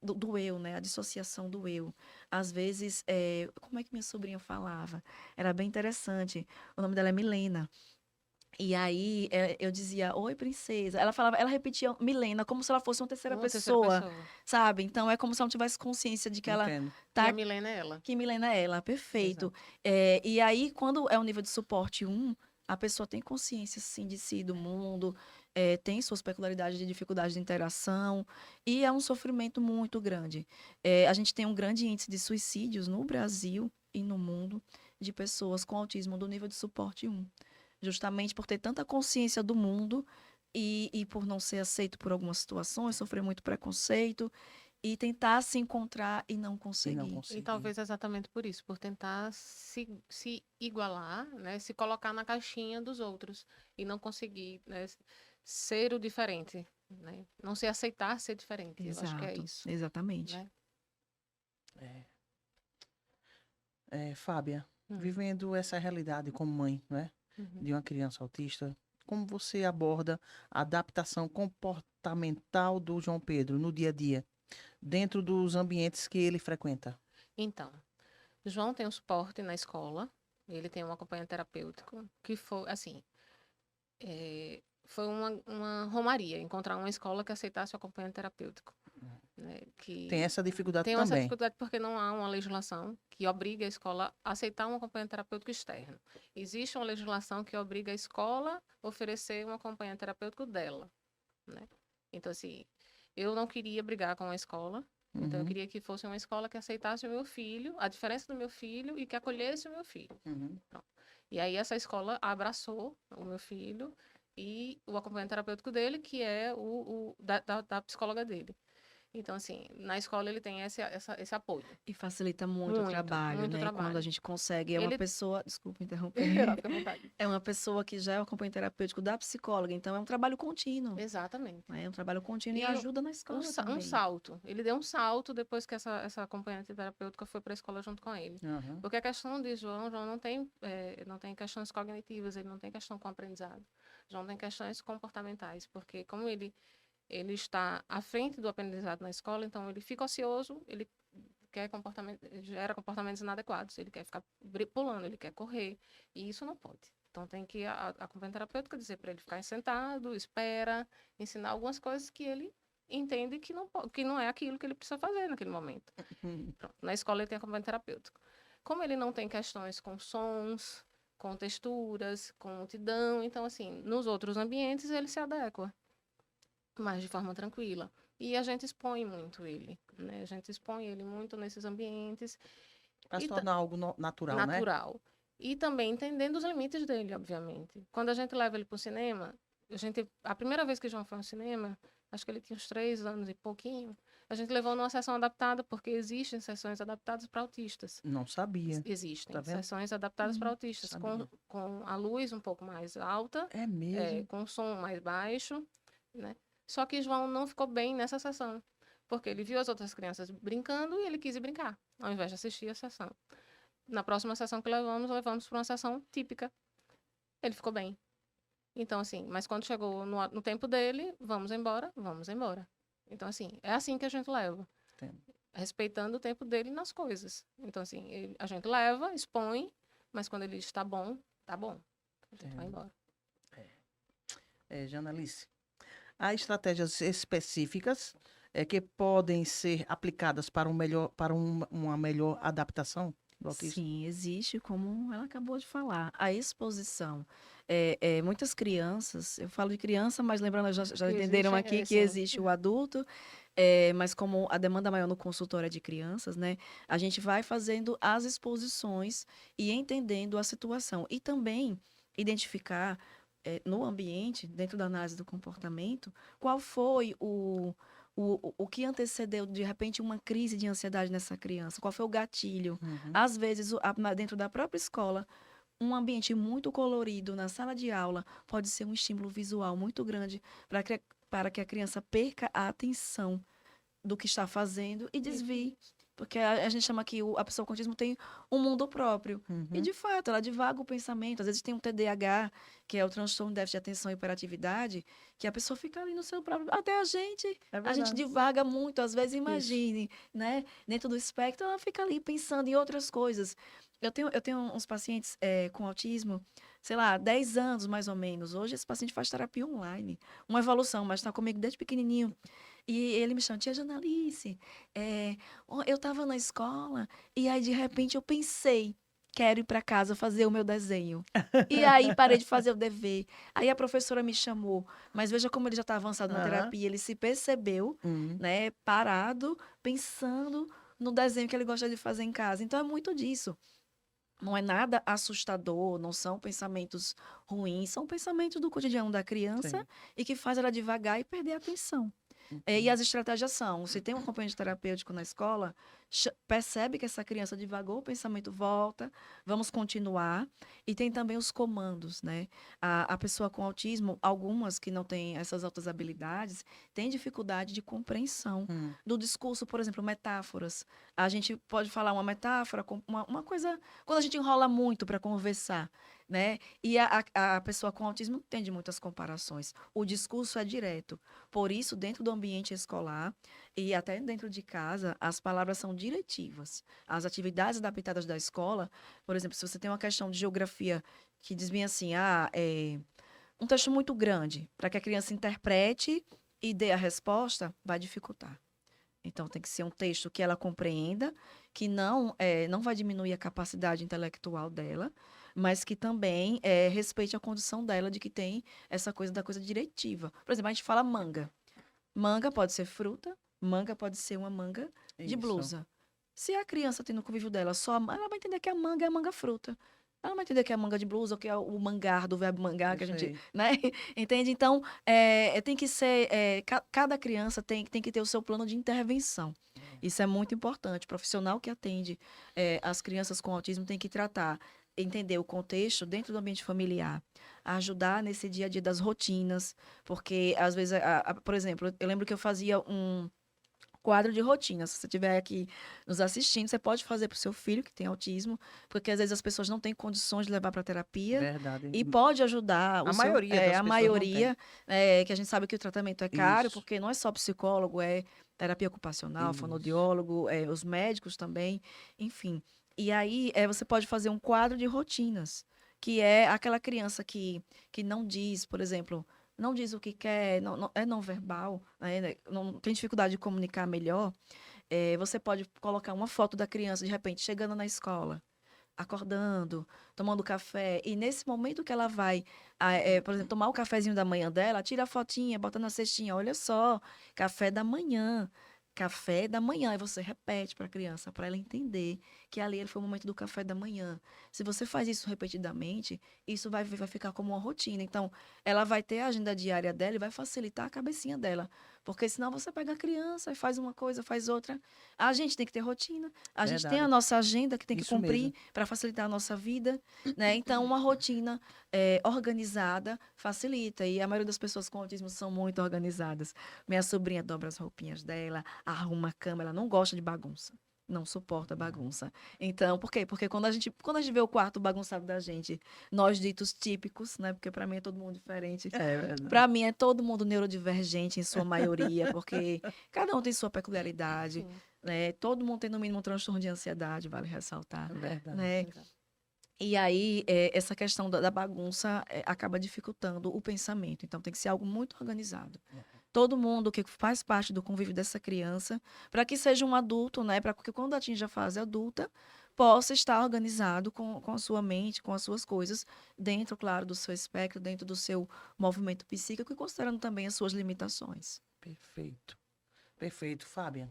do eu, né? A dissociação do eu. Às vezes, como é que minha sobrinha falava? Era bem interessante. O nome dela é Milena. E aí eu dizia, oi, princesa. Ela falava, ela repetia Milena como se ela fosse uma terceira Uma terceira pessoa, pessoa. sabe? Então é como se ela não tivesse consciência de que ela Entendo. E a tá. Milena é ela. Que Milena é ela, perfeito. Exato. E aí, quando é o nível de suporte 1, a pessoa tem consciência, sim, de si, do mundo, tem suas peculiaridades de dificuldade de interação, e é um sofrimento muito grande. A gente tem um grande índice de suicídios no Brasil e no mundo de pessoas com autismo do nível de suporte 1. Justamente por ter tanta consciência do mundo e por não ser aceito por algumas situações, sofrer muito preconceito, e tentar se encontrar e não E não conseguir. E consegui. talvez exatamente por isso, por tentar se igualar, né? Se colocar na caixinha dos outros e não conseguir, né, ser o diferente, né? Não se aceitar ser diferente. Eu acho que é Exato, isso, exatamente. né? É. Fábia, Hum, vivendo essa realidade como mãe, né, uhum. de uma criança autista, como você aborda a adaptação comportamental do João Pedro no dia a dia, dentro dos ambientes que ele frequenta? Então, João tem um suporte na escola, ele tem um acompanhamento terapêutico, que foi, assim, foi uma romaria, encontrar uma escola que aceitasse o acompanhamento terapêutico, né? Tem Que essa dificuldade tem essa também. dificuldade porque não há uma legislação que obrigue a escola a aceitar um acompanhamento terapêutico externo. Existe uma legislação que obriga a escola a oferecer um acompanhamento terapêutico dela, né? Então, assim, eu não queria brigar com a escola, Então, eu Uhum. queria que fosse uma escola que aceitasse o meu filho, a diferença do meu filho e que acolhesse o meu filho. Uhum. E aí, essa escola abraçou o meu filho e o acompanhamento terapêutico dele, que é da psicóloga dele. Então, assim, na escola ele tem esse apoio. E facilita muito o Muito, trabalho, muito né? Quando a trabalho. gente consegue, é uma Ele... pessoa, desculpa interromper, Fica à vontade. é uma pessoa que já é o acompanhamento terapêutico da psicóloga, então é um trabalho contínuo, Exatamente. né? É um trabalho contínuo e E ajuda na um escola um também. salto. Ele deu um salto depois que essa acompanhante terapêutica foi para a escola junto com ele. Aham. Porque a questão de João não tem questões cognitivas, ele não tem questão com aprendizado. João tem questões comportamentais, porque como ele está à frente do aprendizado na escola, então ele fica ocioso, ele gera comportamentos inadequados, ele quer ficar pulando, ele quer correr, e isso não pode. Então tem que a acompanhante terapêutica dizer para ele ficar sentado, espera, ensinar algumas coisas que ele entende que não é aquilo que ele precisa fazer naquele momento. Uhum. Pronto. Na escola ele tem acompanhamento terapêutico. Como ele não tem questões com sons, com texturas, com multidão, então assim, nos outros ambientes ele se adequa, mas de forma tranquila. E a gente expõe muito ele, né? A gente expõe ele muito nesses ambientes Pra se E tornar algo natural, né? natural. E também entendendo os limites dele, obviamente. Quando a gente leva ele para o cinema, a primeira vez que João foi ao cinema, acho que ele tinha uns 3 anos e pouquinho, a gente levou numa sessão adaptada, porque existem sessões adaptadas para autistas. Não sabia. Existem Tá vendo? sessões adaptadas para Uhum, autistas, sabia. com a luz um pouco mais alta, É mesmo. com o som mais baixo, né? Só que João não ficou bem nessa sessão, porque ele viu as outras crianças brincando e ele quis ir brincar, ao invés de assistir a sessão. Na próxima sessão que levamos para uma sessão típica. Ele ficou bem. Então, assim, mas quando chegou no tempo dele, vamos embora, vamos embora. Então, assim, é assim que a gente leva. Entendo. Respeitando o tempo dele nas coisas. Então, assim, a gente leva, expõe, mas quando ele diz tá bom, tá bom. A gente vai Entendo. embora. Janalice, há estratégias específicas que podem ser aplicadas para uma melhor adaptação do autismo? Sim, existe, como ela acabou de falar, a exposição. Muitas crianças, eu falo de criança, mas lembrando, já Que entenderam existe, aqui que sim. existe o adulto, mas como a demanda maior no consultório é de crianças, né, a gente vai fazendo as exposições e entendendo a situação. E também identificar no ambiente, dentro da análise do comportamento, qual foi o que antecedeu, de repente, uma crise de ansiedade nessa criança? Qual foi o gatilho? Uhum. Às vezes, dentro da própria escola, um ambiente muito colorido na sala de aula pode ser um estímulo visual muito grande para que a criança perca a atenção do que está fazendo e desvie. Porque a gente chama que a pessoa com autismo tem um mundo próprio. E, Uhum. de fato, ela divaga o pensamento. Às vezes tem um TDAH, que é o transtorno de déficit de atenção e hiperatividade, que a pessoa fica ali no seu próprio... Até É a gente verdade. divaga muito. Às vezes, imagine, né? Dentro do espectro, ela fica ali pensando em outras coisas. Eu tenho uns pacientes com autismo, sei lá, 10 anos mais ou menos. Hoje, esse paciente faz terapia online. Uma evolução, mas está comigo desde pequenininho. E ele me chama, tia Janalice, eu estava na escola e aí, de repente, eu pensei, quero ir para casa fazer o meu desenho. E aí, parei de fazer o dever. Aí, a professora me chamou, mas veja como ele já está avançado na Aham. terapia. Ele se percebeu, Uhum. né, parado, pensando no desenho que ele gosta de fazer em casa. Então, é muito disso. Não é nada assustador, não são pensamentos ruins, são pensamentos do cotidiano da criança Sim. e que faz ela devagar e perder a atenção. E as estratégias são, se tem um acompanhante terapêutico na escola, percebe que essa criança divagou, o pensamento volta, vamos continuar. E tem também os comandos, né? A pessoa com autismo, algumas que não têm essas altas habilidades, têm dificuldade de compreensão Uhum. do discurso, por exemplo, metáforas. A gente pode falar uma metáfora, uma coisa, quando a gente enrola muito para conversar, né? E a pessoa com autismo entende muitas comparações. O discurso é direto. Por isso, dentro do ambiente escolar e até dentro de casa, as palavras são diretivas. As atividades adaptadas da escola, por exemplo, se você tem uma questão de geografia que diz bem assim, um texto muito grande, para que a criança interprete e dê a resposta, vai dificultar. Então, tem que ser um texto que ela compreenda, que não vai diminuir a capacidade intelectual dela, mas que também respeite a condição dela de que tem essa coisa da coisa diretiva. Por exemplo, a gente fala manga. Manga pode ser fruta, Manga pode ser uma manga de Isso. blusa. Se a criança tem no convívio dela só, ela vai entender que a manga é a manga fruta. Ela vai entender que é a manga de blusa, ou que é o mangar, do verbo mangar, que a Isso gente, aí. né? Entende? Então, tem que ser, cada criança tem que ter o seu plano de intervenção. Isso é muito importante. O profissional que atende as crianças com autismo tem que tratar, entender o contexto dentro do ambiente familiar, ajudar nesse dia a dia das rotinas, porque às vezes, por exemplo, eu lembro que eu fazia um quadro de rotina. Se você estiver aqui nos assistindo, você pode fazer para o seu filho que tem autismo, porque às vezes as pessoas não têm condições de levar para terapia. Verdade. E pode ajudar A maioria das a pessoas não tem. maioria, que a gente sabe que o tratamento é caro, Isso. porque não é só psicólogo, é terapia ocupacional, Isso. fonoaudiólogo, os médicos também, enfim. E aí, você pode fazer um quadro de rotinas, que é aquela criança que não diz, por exemplo, não diz o que quer, é não verbal, né, não tem dificuldade de comunicar melhor, você pode colocar uma foto da criança, de repente, chegando na escola, acordando, tomando café, e nesse momento que ela vai, por exemplo, tomar o cafezinho da manhã dela, tira a fotinha, bota na cestinha, olha só, café da manhã. Café da manhã, e você repete para a criança, para ela entender que ali foi o momento do café da manhã. Se você faz isso repetidamente, isso vai ficar como uma rotina. Então, ela vai ter a agenda diária dela e vai facilitar a cabecinha dela. Porque senão você pega a criança e faz uma coisa, faz outra. A gente tem que ter rotina, a gente tem a Verdade. nossa agenda que tem que Isso mesmo. cumprir para facilitar a nossa vida, né? Então, uma rotina organizada facilita. E a maioria das pessoas com autismo são muito organizadas. Minha sobrinha dobra as roupinhas dela, arruma a cama, ela não gosta de bagunça. Não suporta bagunça. Então, por quê? Porque quando a gente vê o quarto bagunçado da gente, nós ditos típicos, né? Porque para mim é todo mundo diferente. É verdade. Para mim é todo mundo neurodivergente em sua maioria, porque cada um tem sua peculiaridade, Sim, né? Todo mundo tem no mínimo um transtorno de ansiedade, vale ressaltar, É verdade. né? exato. E aí, essa questão da bagunça acaba dificultando o pensamento. Então, tem que ser algo muito organizado. Todo mundo que faz parte do convívio dessa criança, para que seja um adulto, né? Para que quando atinja a fase adulta, possa estar organizado com a sua mente, com as suas coisas, dentro, claro, do seu espectro, dentro do seu movimento psíquico e considerando também as suas limitações. Perfeito. Perfeito, Fábia.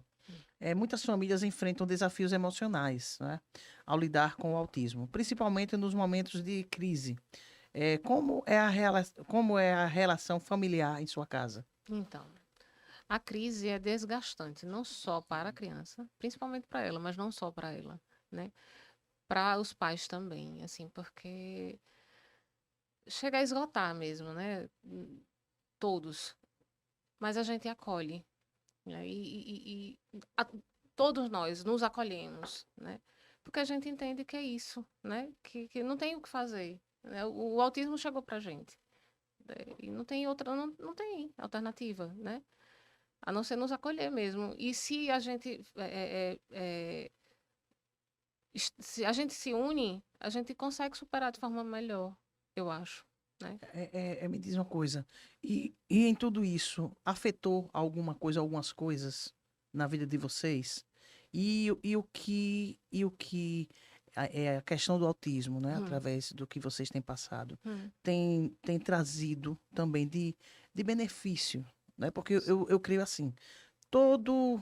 Muitas famílias enfrentam desafios emocionais, né, ao lidar com o autismo, principalmente nos momentos de crise. Como é a relação familiar em sua casa? Então, a crise é desgastante, não só para a criança, principalmente para ela, mas não só para ela, né? Para os pais também, assim, porque chega a esgotar mesmo, né? Todos. Mas a gente acolhe, né? Todos nós nos acolhemos, né? Porque a gente entende que é isso, né? Que não tem o que fazer, né? O autismo chegou pra gente, né? E não tem outra, não tem alternativa, né? A não ser nos acolher mesmo. E se a gente se a gente se une, a gente consegue superar de forma melhor, eu acho, né? Me diz uma coisa, e em tudo isso, afetou algumas coisas na vida de vocês? A questão do autismo, né, Hum, através do que vocês têm passado, hum, tem trazido também de benefício, né? Porque eu creio assim, todo,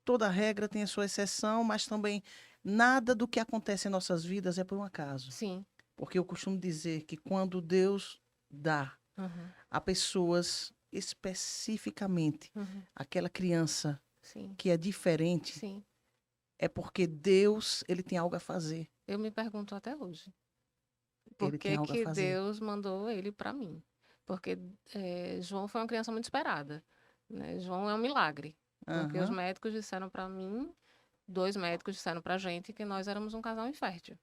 toda regra tem a sua exceção, mas também nada do que acontece em nossas vidas é por um acaso. sim. Porque eu costumo dizer que quando Deus dá Uhum, a pessoas especificamente uhum, aquela criança sim, que é diferente, sim. é porque Deus, ele tem algo a fazer. Eu me pergunto até hoje, por Ele tem que algo a que fazer. Deus mandou ele para mim? Porque João foi uma criança muito esperada, né? João é um milagre, porque os Aham. médicos disseram para mim, 2 médicos disseram pra gente que nós éramos um casal infértil.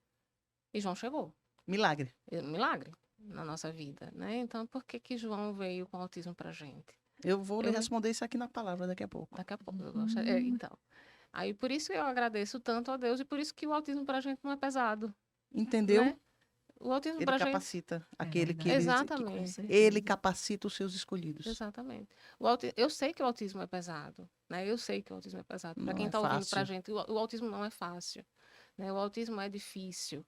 E João chegou. Milagre. É um milagre na nossa vida, né? Então, por que que João veio com autismo pra gente? Eu vou lhe Eu me responder isso aqui na palavra daqui a pouco. Daqui a pouco eu gosto. Então. Aí por isso eu agradeço tanto a Deus e por isso que o autismo pra gente não é pesado, Entendeu? né? O autismo Ele pra gente. capacita aquele que verdade. ele, Exatamente. ele capacita os seus escolhidos. Exatamente. Eu sei que o autismo é pesado, né? Eu sei que o autismo é pesado. Para Não quem é está ouvindo pra fácil. gente, o autismo não é fácil, né? O autismo é difícil.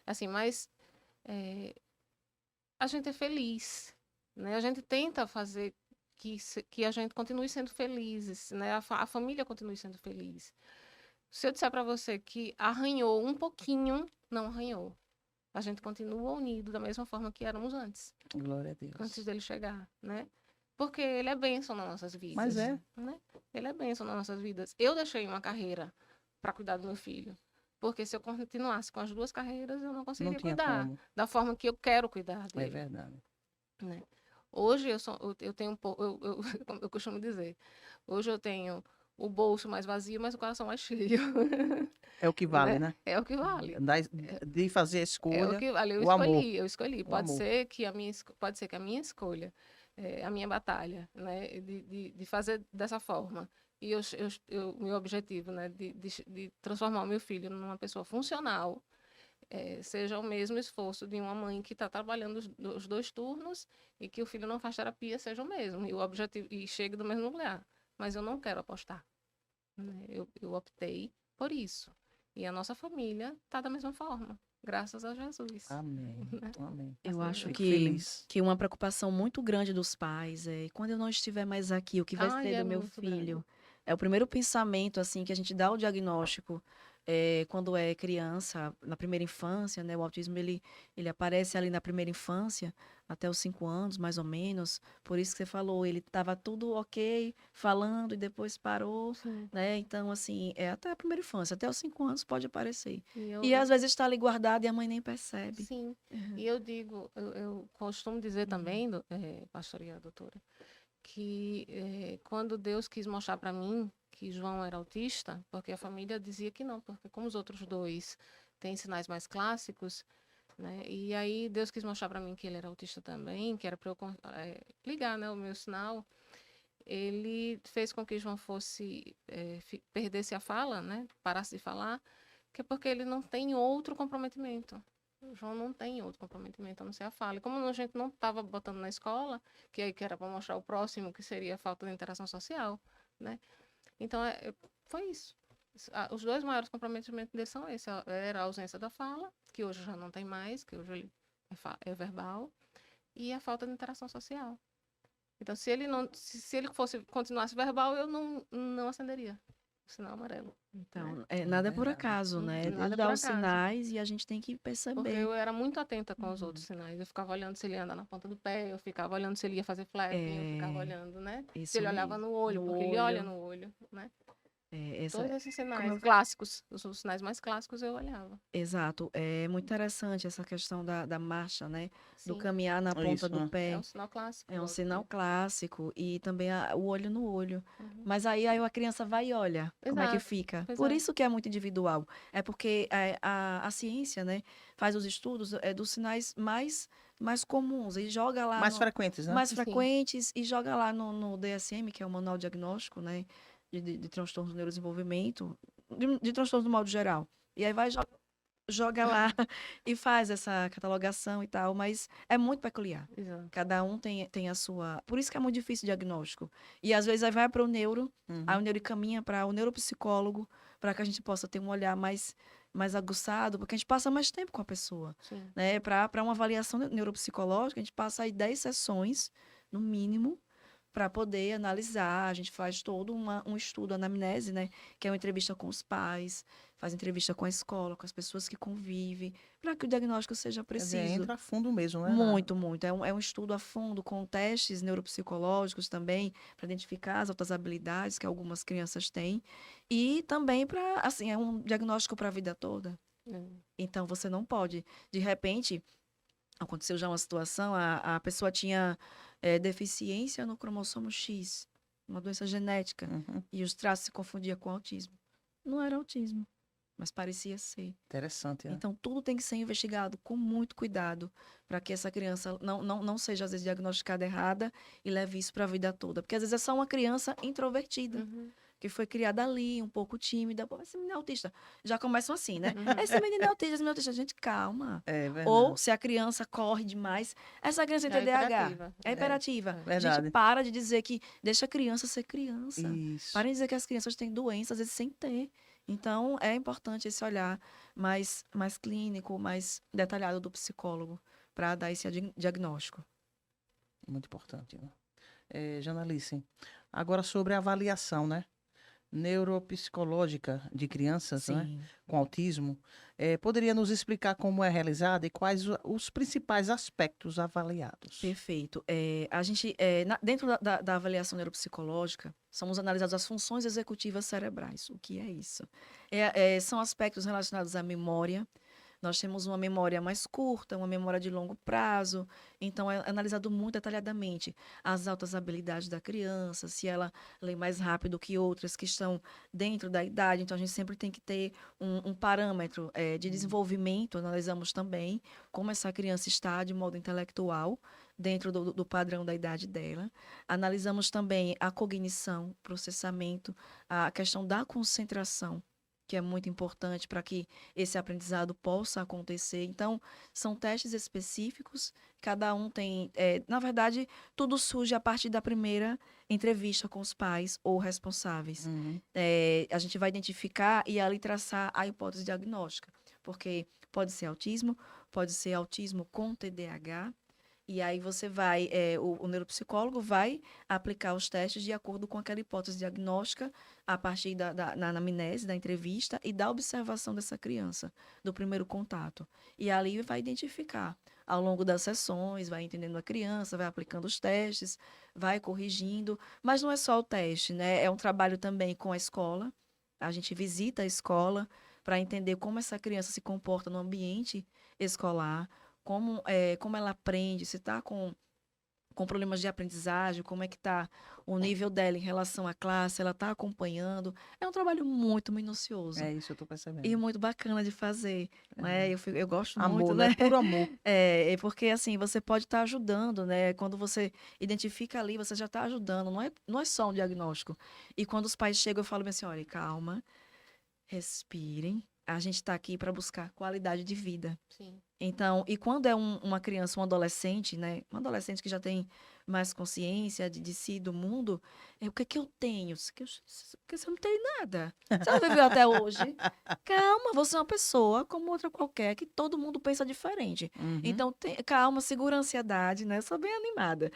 Assim, mas a gente é feliz, né? A gente tenta fazer que a gente continue sendo felizes, né? A família continue sendo feliz. Se eu disser para você que arranhou um pouquinho, não arranhou. A gente continua unido da mesma forma que éramos antes Glória a Deus. dele chegar, né? Porque ele é bênção nas nossas vidas. Mas é. Né? Ele é bênção nas nossas vidas. Eu deixei uma carreira para cuidar do meu filho. Porque se eu continuasse com as duas carreiras, eu não Não conseguiria tinha cuidar como. da forma que eu quero cuidar É dele. verdade. Né? Hoje eu tenho um pouco, como eu costumo dizer, hoje eu tenho o bolso mais vazio, mas o coração mais cheio. É o que vale, Né? né? É o que vale. De fazer a É o escolha, que vale. o amor. Eu escolhi. O Pode amor. ser que a minha, pode ser que a minha escolha, a minha batalha, né, de fazer dessa forma. E meu objetivo, né, de transformar o meu filho numa pessoa funcional, seja o mesmo esforço de uma mãe que está trabalhando os 2 turnos e que o filho não faz terapia, seja o mesmo. E o objetivo, e chegue do mesmo lugar. Mas eu não quero apostar. Né? Eu optei por isso. E a nossa família está da mesma forma. Graças a Jesus. Amém. Né? Amém. Eu Graças a acho Deus. Fico feliz. que uma preocupação muito grande dos pais é quando eu não estiver mais aqui, o que vai Ai, ser é do meu muito grande. filho? É o primeiro pensamento assim que a gente dá o diagnóstico quando é criança, na primeira infância, né? O autismo ele aparece ali na primeira infância, até os 5 anos, mais ou menos. Por isso que você falou, ele estava tudo ok, falando e depois parou, Sim. né? Então, assim, até a primeira infância, até os 5 anos pode aparecer. E E às vezes está ali guardado e a mãe nem percebe. sim. Uhum. E eu digo, eu costumo dizer também, pastora e a doutora, que quando Deus quis mostrar para mim que João era autista, porque a família dizia que não, porque como os outros 2 têm sinais mais clássicos, né? E aí Deus quis mostrar para mim que ele era autista também, que era para eu ligar, né, o meu sinal. Ele fez com que João perdesse a fala, né? Parasse de falar, que é porque ele não tem outro comprometimento. O João não tem outro comprometimento, a não ser a fala. E como a gente não estava botando na escola, que era para mostrar o próximo, que seria a falta de interação social, né? Então, foi isso. Os 2 maiores comprometimentos dele são esses. Era a ausência da fala, que hoje já não tem mais, que hoje ele é verbal, e a falta de interação social. Então, se ele não, se ele continuasse verbal, eu não acenderia o sinal amarelo. Então, nada é por verdade. acaso, né? Nada Deus é dá por os acaso. sinais e a gente tem que Porque perceber. eu era muito atenta com os outros sinais. Eu ficava olhando se ele ia andar na ponta do pé, eu ficava olhando se ele ia fazer flapping, eu ficava olhando, né? Isso Se ele olhava mesmo. no olho, No porque ele olha olho. no olho, né? Essa, Todos esses sinais como eu- clássicos, os sinais mais clássicos eu olhava. exato. É muito interessante essa questão da marcha, né? Do Sim, caminhar na ponta Isso, do né? pé. é um sinal clássico. É um do sinal autismo. clássico. E também o olho no olho. Uhum. Mas aí a criança vai e olha como é que Exato, fica. pois Por é. isso que é muito individual. É porque a ciência, né, faz os estudos dos sinais mais comuns e joga lá Mais frequentes, né? mais Sim. frequentes e joga lá no DSM, que é o Manual Diagnóstico, né, de transtornos do neurodesenvolvimento, de transtornos do modo geral. E aí vai joga lá e faz essa catalogação e tal, mas é muito peculiar. Exato. Cada um tem a sua. Por isso que é muito difícil o diagnóstico. E às vezes aí vai para o neuro, aí o neuro encaminha para o neuropsicólogo, para que a gente possa ter um olhar mais aguçado, porque a gente passa mais tempo com a pessoa. Sim. Né? Para uma avaliação neuropsicológica, a gente passa aí 10 sessões, no mínimo, para poder analisar. A gente faz todo um estudo, anamnese, né? Que é uma entrevista com os pais, faz entrevista com a escola, com as pessoas que convivem, para que o diagnóstico seja Quer dizer, preciso. entra a fundo mesmo, né? Muito, muito. É um estudo a fundo, com testes neuropsicológicos também, para identificar as outras habilidades que algumas crianças têm. E também para, assim, é um diagnóstico para a vida toda. É. Então, você não pode, de repente, aconteceu já uma situação, a pessoa tinha deficiência no cromossomo X, uma doença genética, Uhum. e os traços se confundiam com autismo. Não era autismo, mas parecia ser. Interessante, né? Então, tudo tem que ser investigado com muito cuidado para que essa criança não seja, às vezes, diagnosticada errada e leve isso para a vida toda. Porque, às vezes, é só uma criança introvertida, Uhum. que foi criada ali, um pouco tímida. Pô, esse menino é autista. Já começam assim, né? Uhum. Esse menino é autista, esse menino é autista. Gente, calma. É verdade. Ou, se a criança corre demais, essa criança tem É TDAH. hiperativa. É hiperativa. É. Verdade. Gente, para de dizer que deixa a criança ser criança. Isso. Parem de dizer que as crianças têm doenças, às vezes, sem ter. Então, é importante esse olhar mais clínico, mais detalhado do psicólogo para dar esse diagnóstico. Muito importante, né? Janalice, agora sobre a avaliação, né? Neuropsicológica de crianças, né? Sim. Com autismo. Poderia nos explicar como é realizada e quais os principais aspectos avaliados? Perfeito. A gente, dentro da avaliação neuropsicológica, somos analisadas as funções executivas cerebrais. O que é isso? São aspectos relacionados à memória. Nós temos uma memória mais curta, uma memória de longo prazo. Então, é analisado muito detalhadamente as altas habilidades da criança, se ela lê mais rápido que outras que estão dentro da idade. Então, a gente sempre tem que ter um parâmetro de desenvolvimento. Analisamos também como essa criança está de modo intelectual dentro do padrão da idade dela. Analisamos também a cognição, processamento, a questão da concentração, que é muito importante para que esse aprendizado possa acontecer. Então, são testes específicos, cada um tem. Na verdade, tudo surge a partir da primeira entrevista com os pais ou responsáveis. Uhum. A gente vai identificar e ali traçar a hipótese diagnóstica, porque pode ser autismo com TDAH. E aí você vai, o neuropsicólogo vai aplicar os testes de acordo com aquela hipótese diagnóstica a partir na anamnese, da entrevista e da observação dessa criança, do primeiro contato. E ali vai identificar ao longo das sessões, vai entendendo a criança, vai aplicando os testes, vai corrigindo. Mas não é só o teste, né? É um trabalho também com a escola. A gente visita a escola para entender como essa criança se comporta no ambiente escolar, como ela aprende, se está com problemas de aprendizagem, como é que está o nível dela em relação à classe, ela está acompanhando. É um trabalho muito minucioso É isso, eu estou e percebendo. muito bacana de fazer, né? Eu gosto Amor, muito, né? né? Puro amor. Porque assim, você pode estar ajudando, né? Quando você identifica ali, você já está ajudando, não é só um diagnóstico. E quando os pais chegam, eu falo bem assim, olha, calma, respirem, a gente está aqui para buscar qualidade de vida. Sim. Então, e quando é uma criança, um adolescente, né? Um adolescente que já tem mais consciência de si, do mundo, o que é que eu tenho? Porque você não tem nada. Você não viveu até hoje. Calma, você é uma pessoa como outra qualquer, que todo mundo pensa diferente. Uhum. Então, calma, segura a ansiedade, né? Eu sou bem animada.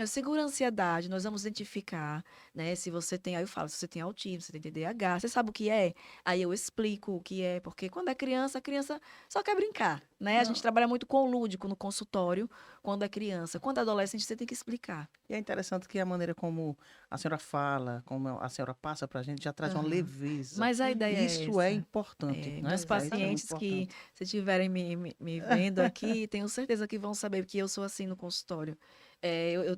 Segura a ansiedade, nós vamos identificar, né? Se você tem, aí eu falo, se você tem autismo, se você tem TDAH, você sabe o que é? Aí eu explico o que é, porque quando é criança, a criança só quer brincar, né? A gente trabalha muito com o lúdico no consultório, quando é criança. Quando é adolescente, você tem que explicar. E é interessante que a maneira como a senhora fala, como a senhora passa para a gente, já traz uma Aham. leveza. Mas a ideia Isso é é essa. importante, né? Meus É pacientes que, importante. se estiverem me vendo aqui, tenho certeza que vão saber que eu sou assim no consultório.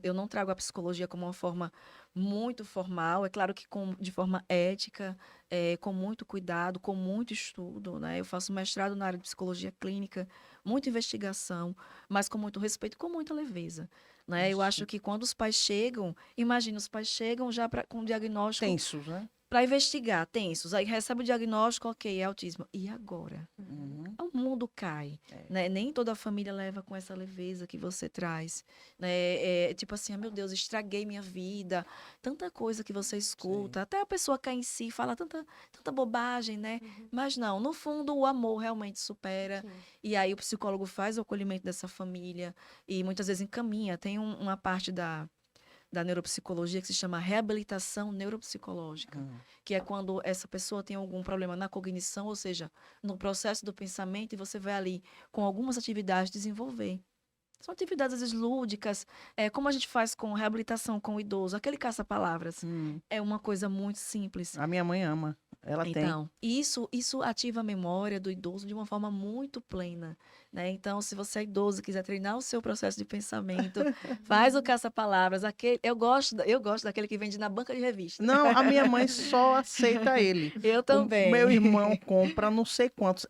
Eu não trago a psicologia como uma forma muito formal, é claro que de forma ética, com muito cuidado, com muito estudo, né? Eu faço mestrado na área de psicologia clínica, muita investigação, mas com muito respeito, com muita leveza, né? Eu acho que quando os pais chegam, imagina, os pais chegam já com um diagnóstico Tensos, né? para investigar, tensos, aí recebe o diagnóstico, ok, é autismo. E agora? Uhum. O mundo cai, né? Nem toda a família leva com essa leveza que você traz, né? Tipo assim, meu Deus, estraguei minha vida, tanta coisa que você escuta, até a pessoa cai em si, fala tanta bobagem, né? Mas não, no fundo o amor realmente supera, Sim. e aí o psicólogo faz o acolhimento dessa família e muitas vezes encaminha, tem uma parte da neuropsicologia que se chama reabilitação neuropsicológica, que é quando essa pessoa tem algum problema na cognição, ou seja, no processo do pensamento, e você vai ali com algumas atividades desenvolver. São atividades às vezes lúdicas, como a gente faz com reabilitação com o idoso, aquele caça-palavras. É uma coisa muito simples. A minha mãe ama. Ela tem. Então, isso ativa a memória do idoso de uma forma muito plena, né? Então, se você é idoso e quiser treinar o seu processo de pensamento, faz o caça-palavras. Eu gosto daquele que vende na banca de revista. Não, a minha mãe só aceita ele. Eu O também. meu irmão compra não sei quantos.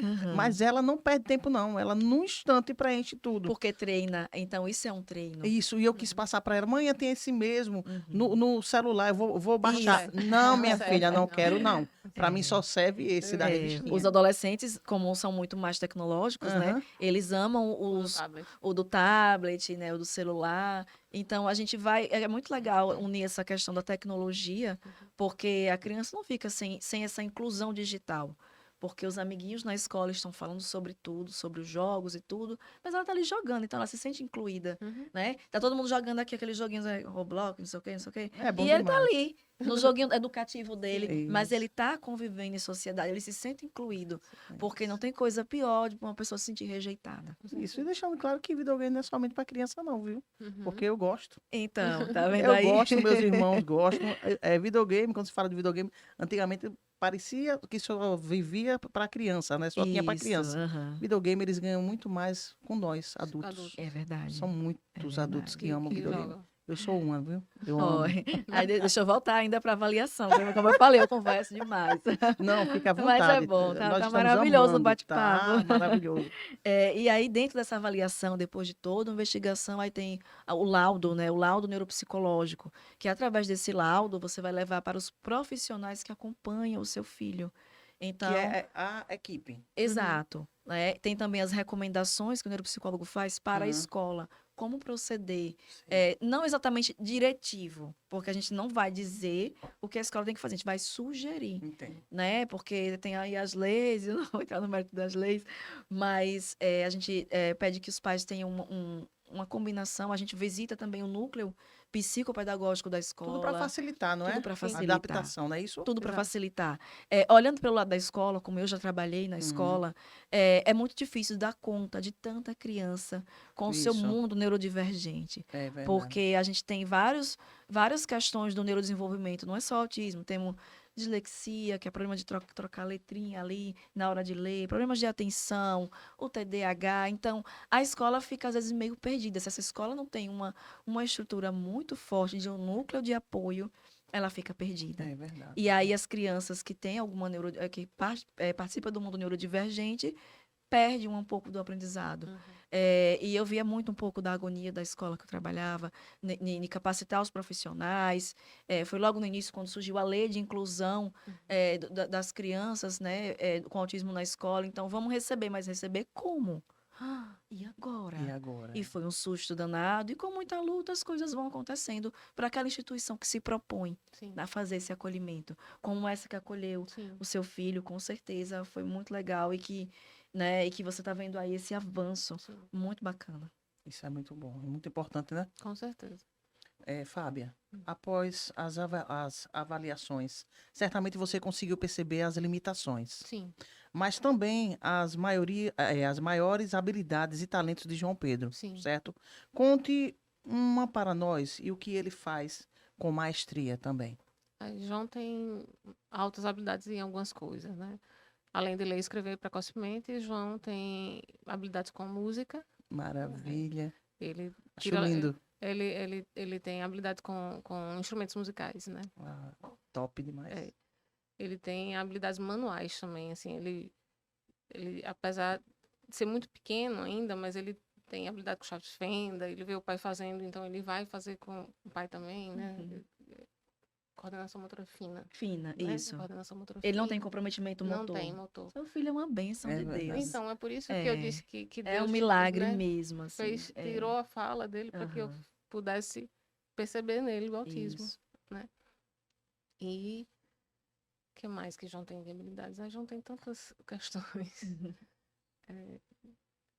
Uhum. Mas ela não perde tempo, não. Ela, num instante, preenche tudo. Porque treina. Então, isso é um treino. Isso, e eu quis passar para ela. Mãe, tem esse mesmo. Uhum. No celular, eu vou baixar. Isso. Não, minha Não filha, serve, não não. quero, não. Para mim só serve esse da É, revistinha. os adolescentes, como são muito mais tecnológicos, né? Aham. Eles amam No tablet. o do tablet, né? O do celular. Então, a gente vai... É muito legal unir essa questão da tecnologia, porque a criança não fica sem essa inclusão digital. porque os amiguinhos na escola estão falando sobre tudo, sobre os jogos e tudo, mas ela tá ali jogando, então ela se sente incluída, Uhum. né? Tá todo mundo jogando aqui aqueles joguinhos, Roblox, não sei o quê, não sei o quê. É bom E ele tá demais. ali, no joguinho educativo dele, mas Isso. ele tá convivendo em sociedade, ele se sente incluído, porque não Isso. tem coisa pior de uma pessoa se sentir rejeitada. Isso, e deixando claro que videogame não é somente para criança, não, viu? Uhum. Porque eu gosto. Então, tá vendo Eu aí? gosto, meus irmãos gostam. Videogame, quando se fala de videogame, antigamente parecia que só vivia para criança, né? Só tinha para Isso, criança. aham. Videogame, eles ganham muito mais com nós, adultos. Adultos. É verdade. São muitos adultos que verdade. amam Que videogame. jogam. Eu sou uma, viu? Eu amo. Oi. Aí deixa eu voltar ainda para avaliação, porque como eu falei, eu converso demais. Não, fica à Mas é vontade. bom, Nós tá estamos maravilhoso o amando, bate-papo. tá maravilhoso. E aí, dentro dessa avaliação, depois de toda a investigação, aí tem o laudo, né? O laudo neuropsicológico, que através desse laudo você vai levar para os profissionais que acompanham o seu filho. Então, Que é a equipe. exato. Né? Tem também as recomendações que o neuropsicólogo faz para a Uhum. escola, como proceder. Sim. Não exatamente diretivo, porque a gente não vai dizer o que a escola tem que fazer, a gente vai sugerir, Entendo. né? Porque tem aí as leis, eu não vou entrar no mérito das leis, mas a gente pede que os pais tenham uma combinação, a gente visita também o núcleo psicopedagógico da escola. Tudo para facilitar, não é? Tudo para A facilitar. adaptação, não é isso? Tudo para Exato. facilitar. Olhando pelo lado da escola, como eu já trabalhei na Uhum. escola, é muito difícil dar conta de tanta criança com o seu Isso. mundo neurodivergente. É verdade. Porque a gente tem várias questões do neurodesenvolvimento, não é só autismo, temos dislexia, que é problema de trocar letrinha ali na hora de ler, problemas de atenção, o TDAH. Então, a escola fica, às vezes, meio perdida. Se essa escola não tem uma estrutura muito forte de um núcleo de apoio, ela fica perdida. É verdade. E aí as crianças que têm alguma participa do mundo neurodivergente perdem um pouco do aprendizado. Uhum. E eu via muito um pouco da agonia da escola que eu trabalhava, em capacitar os profissionais. Foi logo no início, quando surgiu a lei de inclusão das crianças, né, com autismo na escola. Então, vamos receber, mas receber como? E agora? E agora? E foi um susto danado, e com muita luta as coisas vão acontecendo para aquela instituição que se propõe Sim. a fazer esse acolhimento. Como essa que acolheu Sim. o seu filho, com certeza foi muito legal e que você está vendo aí esse avanço Sim. muito bacana. Isso é muito bom, é muito importante, né? Com certeza. Fábia, após as avaliações, certamente você conseguiu perceber as limitações, Sim. mas também as maiores habilidades e talentos de João Pedro, Sim. certo? Conte uma para nós e o que ele faz com maestria também. Aí, João tem altas habilidades em algumas coisas, né? Além de ler e escrever precocemente, João tem habilidades com música. Maravilha. Ele Acho tira- lindo. Ele tem habilidade com instrumentos musicais, né? Top demais. É. Ele tem habilidades manuais também, assim, ele, apesar de ser muito pequeno ainda, mas ele tem habilidade com chave de fenda, ele vê o pai fazendo, então ele vai fazer com o pai também, né? Uhum. Coordenação motora fina, Fina, né? isso. Coordenação motora Ele não fina. tem comprometimento Não motor. tem motor. Seu filho é uma bênção É de verdade. Deus. Então, é por isso que eu disse que Deus, É um milagre né, mesmo, assim. tirou a fala dele para que eu Aham. pudesse perceber nele o autismo. Isso. E o que mais que João tem de habilidades? João tem tantas questões.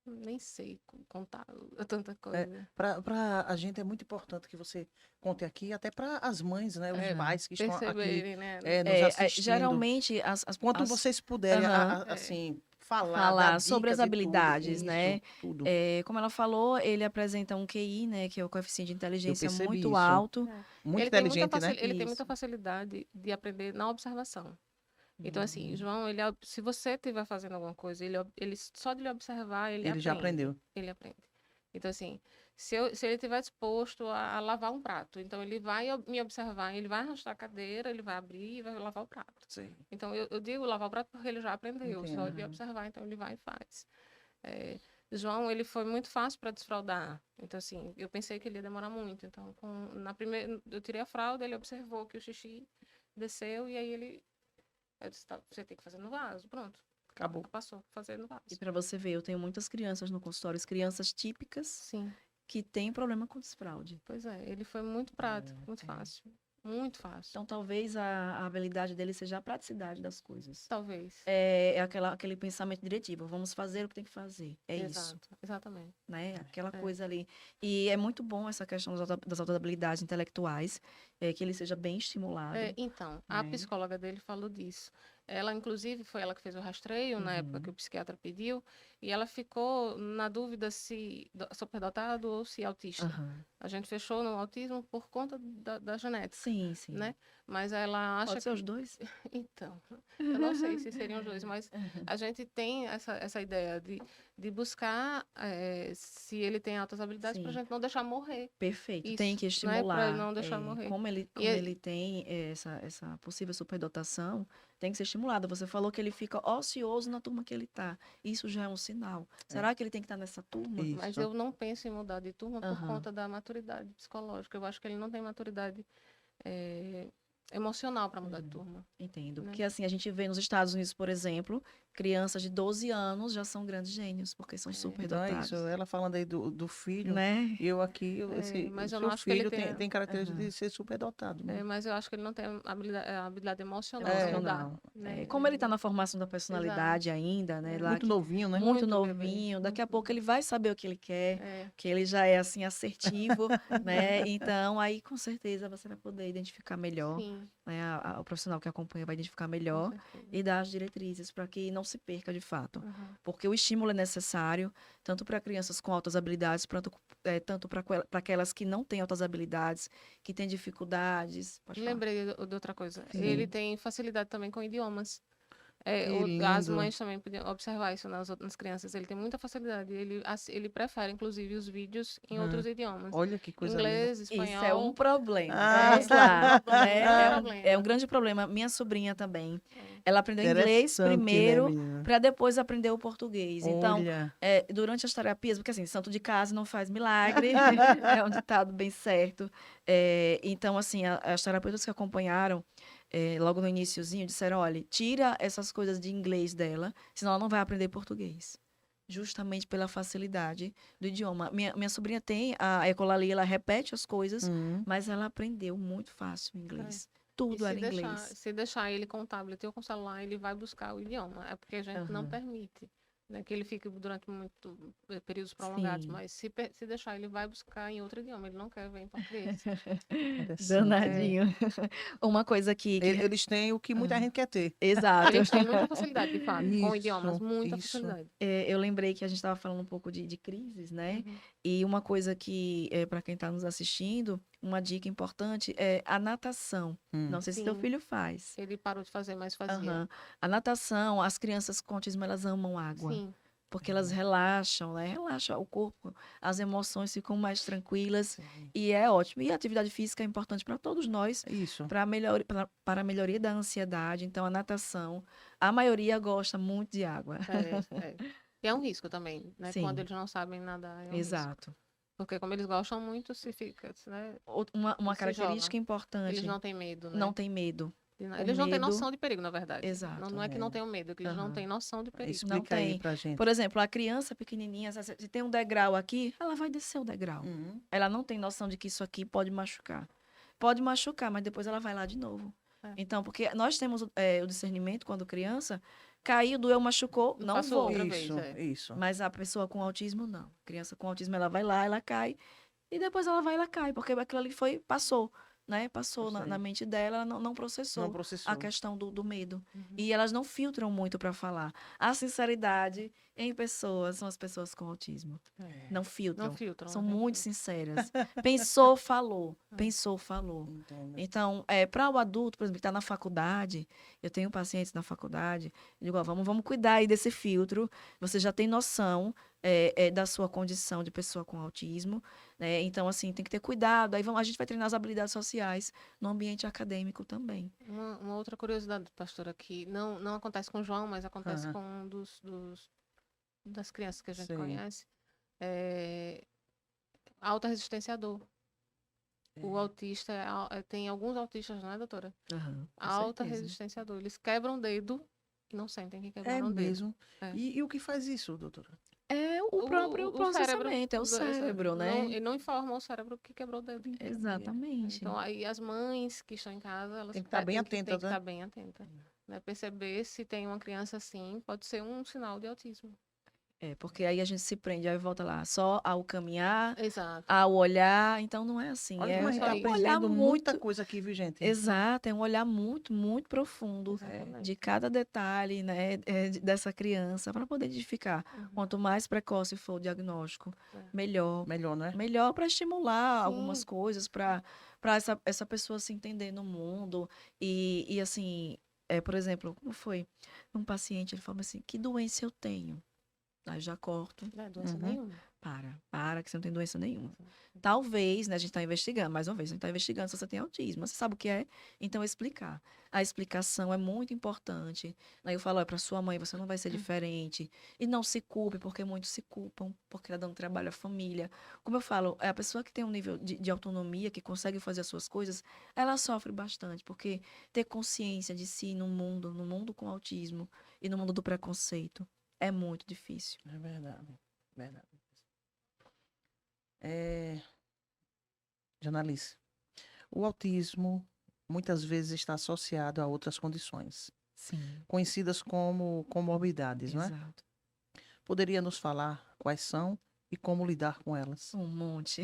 Nem sei contar tanta coisa. Para a gente é muito importante que você conte aqui, até para as mães, né? Os pais que estão aqui Perceberem, né? nos assistindo. Geralmente, Quanto vocês puderem, Aham. assim, falar, falar dar sobre as dicas e tudo, habilidades, isso, né? Tudo. Como ela falou, ele apresenta um QI, né? Que é o coeficiente de inteligência percebi muito isso. alto. Muito Ele tem muita inteligente, né? ele tem muita Isso. facilidade de aprender na observação. Então, assim, João, se você estiver fazendo alguma coisa, ele só de lhe observar, ele Ele já aprendeu. Ele aprende. Então, assim, se ele estiver disposto a lavar um prato, então ele vai me observar, ele vai arrastar a cadeira, ele vai abrir e vai lavar o prato. Sim. Então, eu digo lavar o prato porque ele já aprendeu, só de Entendo. observar, então ele vai e faz. João, ele foi muito fácil para desfraldar. Então, assim, eu pensei que ele ia demorar muito. Então, eu tirei a fralda, ele observou que o xixi desceu e aí eu disse, tá, você tem que fazer no vaso, pronto. Acabou. Passou a fazer no E vaso. para você ver, eu tenho muitas crianças no consultório, crianças típicas Sim, que têm problema com desfraude. pois é. Ele foi muito prático, muito fácil. Muito fácil. Então, talvez a habilidade dele seja a praticidade das coisas. Talvez. É aquele pensamento diretivo. Vamos fazer o que tem que fazer. É isso, Exato, exatamente. né? Aquela É. coisa ali. E é muito bom essa questão das altas habilidades intelectuais, que ele seja bem estimulado. Então, a né? psicóloga dele falou disso. Ela, inclusive, foi ela que fez o rastreio na época que o psiquiatra pediu, e ela ficou na dúvida se superdotado ou se autista. Aham. A gente fechou no autismo por conta da genética, Sim, sim. né? Mas ela acha Pode ser que... os dois? Então, eu não sei se seriam os dois, mas a gente tem essa ideia de buscar se ele tem altas habilidades para a Sim. gente não deixar morrer. Perfeito. Tem Isso, que né? estimular. Para não deixar morrer. Como ele, E como é- ele tem essa possível superdotação, tem que ser estimulado. Você falou que ele fica ocioso na turma que ele está. Isso já é um sinal. Será que ele tem que estar nessa turma? Mas Isso. eu não penso em mudar de turma por Aham. conta da maturidade psicológica. Eu acho que ele não tem maturidade emocional para mudar de turma. Entendo. Né? Porque assim, a gente vê nos Estados Unidos, por exemplo, crianças de 12 anos já são grandes gênios, porque são Então é superdotados. isso. Ela falando aí do filho, Né? e eu aqui, esse, Mas o eu não seu acho que ele filho tenha... tem características de ser superdotado. Né? mas eu acho que ele não tem a habilidade emocional É, para mudar. não. Né? Como ele está na formação da personalidade ainda, né? Lá Muito novinho, né? muito Muito bebê, novinho, daqui a muito pouco ele vai saber o que ele quer, É, que ele já é assim assertivo, né? Então aí com certeza você vai poder identificar melhor, sim, né? O profissional que acompanha vai identificar com melhor certeza. e dar as diretrizes para que não se perca de fato, Uhum. porque o estímulo é necessário tanto para crianças com altas habilidades, tanto para aquelas que não têm altas habilidades, que têm dificuldades. Pode falar. Lembrei de outra coisa. Sim. Ele tem facilidade também com idiomas. Que As lindo. mães também podiam observar isso nas crianças. Ele tem muita facilidade. Ele prefere, inclusive, os vídeos em outros idiomas. Olha que coisa Inglês, Isso é um espanhol. problema. Ah, Vamos lá. é um É problema. um grande problema. Minha sobrinha também. É. Ela aprendeu inglês Interessante, né, primeiro menina? para depois aprender o português. Então, Olha. durante as terapias, porque assim, santo de casa não faz milagre, é um ditado bem certo. Então, assim, as terapeutas que acompanharam, logo no iniciozinho, disseram, olha, tira essas coisas de inglês dela, senão ela não vai aprender português. Justamente pela facilidade do idioma. Minha sobrinha tem a ecolalia, ela repete as coisas, mas ela aprendeu muito fácil o inglês. E Tudo se era inglês. se deixar ele com o tablet ou com o celular, ele vai buscar o idioma. É porque a gente não Aham. permite, né, que ele fique durante períodos prolongados. Sim. Mas se deixar, ele vai buscar em outro idioma. Ele não quer ver em português. Interessante. Danadinho. Uma coisa que Eles têm o que muita gente quer ter. Exato. Eles têm muita facilidade, de fato, com Isso, idiomas. Muita isso. facilidade. Eu lembrei que a gente estava falando um pouco de crises, né? Uhum. E uma coisa que, para quem está nos assistindo, uma dica importante é a natação. Não sei se teu Sim. filho faz. Ele parou de fazer, mas fazia. Aham. A natação, as crianças com autismo, elas amam água. Sim. Porque elas relaxam, né? Relaxa o corpo, as emoções ficam mais tranquilas e é ótimo. E a atividade física é importante para todos nós, Isso. para a melhoria da ansiedade. Então, a natação, a maioria gosta muito de água. É. E é um risco também, né? Sim. Quando eles não sabem nadar, é um risco. Exato. Porque como eles gostam muito, se fica, né? Uma Se característica joga. importante, Eles não têm medo, né? não tem medo. Eles não têm medo- noção de perigo, na verdade. Exato. Não é que não tenham medo, é que eles não Aham. têm noção de perigo. Explica aí tem. pra gente. Por exemplo, a criança pequenininha, se tem um degrau aqui, ela vai descer o degrau. Ela não tem noção de que isso aqui pode machucar. Pode machucar, mas depois ela vai lá de novo. É. Então, porque nós temos o discernimento quando criança, caiu, doeu, machucou, não Passou vou. outra vez, Isso, é. isso. Mas a pessoa com autismo, não. Criança com autismo, ela vai lá, ela cai, e depois ela vai e ela cai, porque aquilo ali passou, né? Passou Eu sei. na mente dela, ela não processou Não processou. a questão do medo. Uhum. E elas não filtram muito para falar. A sinceridade em pessoas são as pessoas com autismo. Não filtram. Não filtram. São né? muito sinceras. Pensou, falou. Pensou, falou. Entendo. Então, para o adulto, por exemplo, que está na faculdade, eu tenho pacientes na faculdade, eu digo, ó, vamos cuidar aí desse filtro. Você já tem noção da sua condição de pessoa com autismo, né? Então, assim, tem que ter cuidado. Aí a gente vai treinar as habilidades sociais no ambiente acadêmico também. Uma outra curiosidade, pastora, que não acontece com o João, mas acontece Aham. com um das crianças que a gente Sei. conhece. Alta resistência à dor. O autista, tem alguns autistas, não é, doutora? Aham, com Alta certeza. resistência à dor. Eles quebram o dedo e não sentem que É quebraram o dedo. mesmo. É. E o que faz isso, doutora? É o próprio processamento, é o cérebro, né? Ele não informa o cérebro que quebrou o dedo. Exatamente. Então, aí as mães que estão em casa, elas Tem que estar bem têm que atentas, né? estar bem atentas. Né? Perceber se tem uma criança assim, pode ser um sinal de autismo. Porque aí a gente se prende, aí volta lá, só ao caminhar, Exato. ao olhar, então não é assim. Olha É, como a gente tá só é isso. um olhar aprendendo muita muito. coisa aqui, viu, gente? Exato, é um olhar muito, muito profundo Exatamente. de cada detalhe, né, dessa criança, para poder identificar. Uhum. Quanto mais precoce for o diagnóstico, É. melhor. Melhor, não é? Melhor para estimular Sim. algumas coisas, para essa pessoa se entender no mundo. E assim, por exemplo, como foi? Um paciente, ele falou assim, que doença eu tenho? Aí já corto. Não é doença Uhum. nenhuma. Para, que você não tem doença nenhuma. Talvez, né, a gente está investigando, mais uma vez, a gente está investigando se você tem autismo. Você sabe o que é? Então, explicar. A explicação é muito importante. Aí eu falo, para sua mãe, você não vai ser diferente. E não se culpe, porque muitos se culpam, porque está dando trabalho à família. Como eu falo, a pessoa que tem um nível de autonomia, que consegue fazer as suas coisas, ela sofre bastante, porque ter consciência de si no mundo com autismo e no mundo do preconceito, é muito difícil. É verdade. Verdade. Janalice, o autismo muitas vezes está associado a outras condições, Sim, conhecidas como comorbidades, não é? exato. Poderia nos falar quais são e como lidar com elas? Um monte.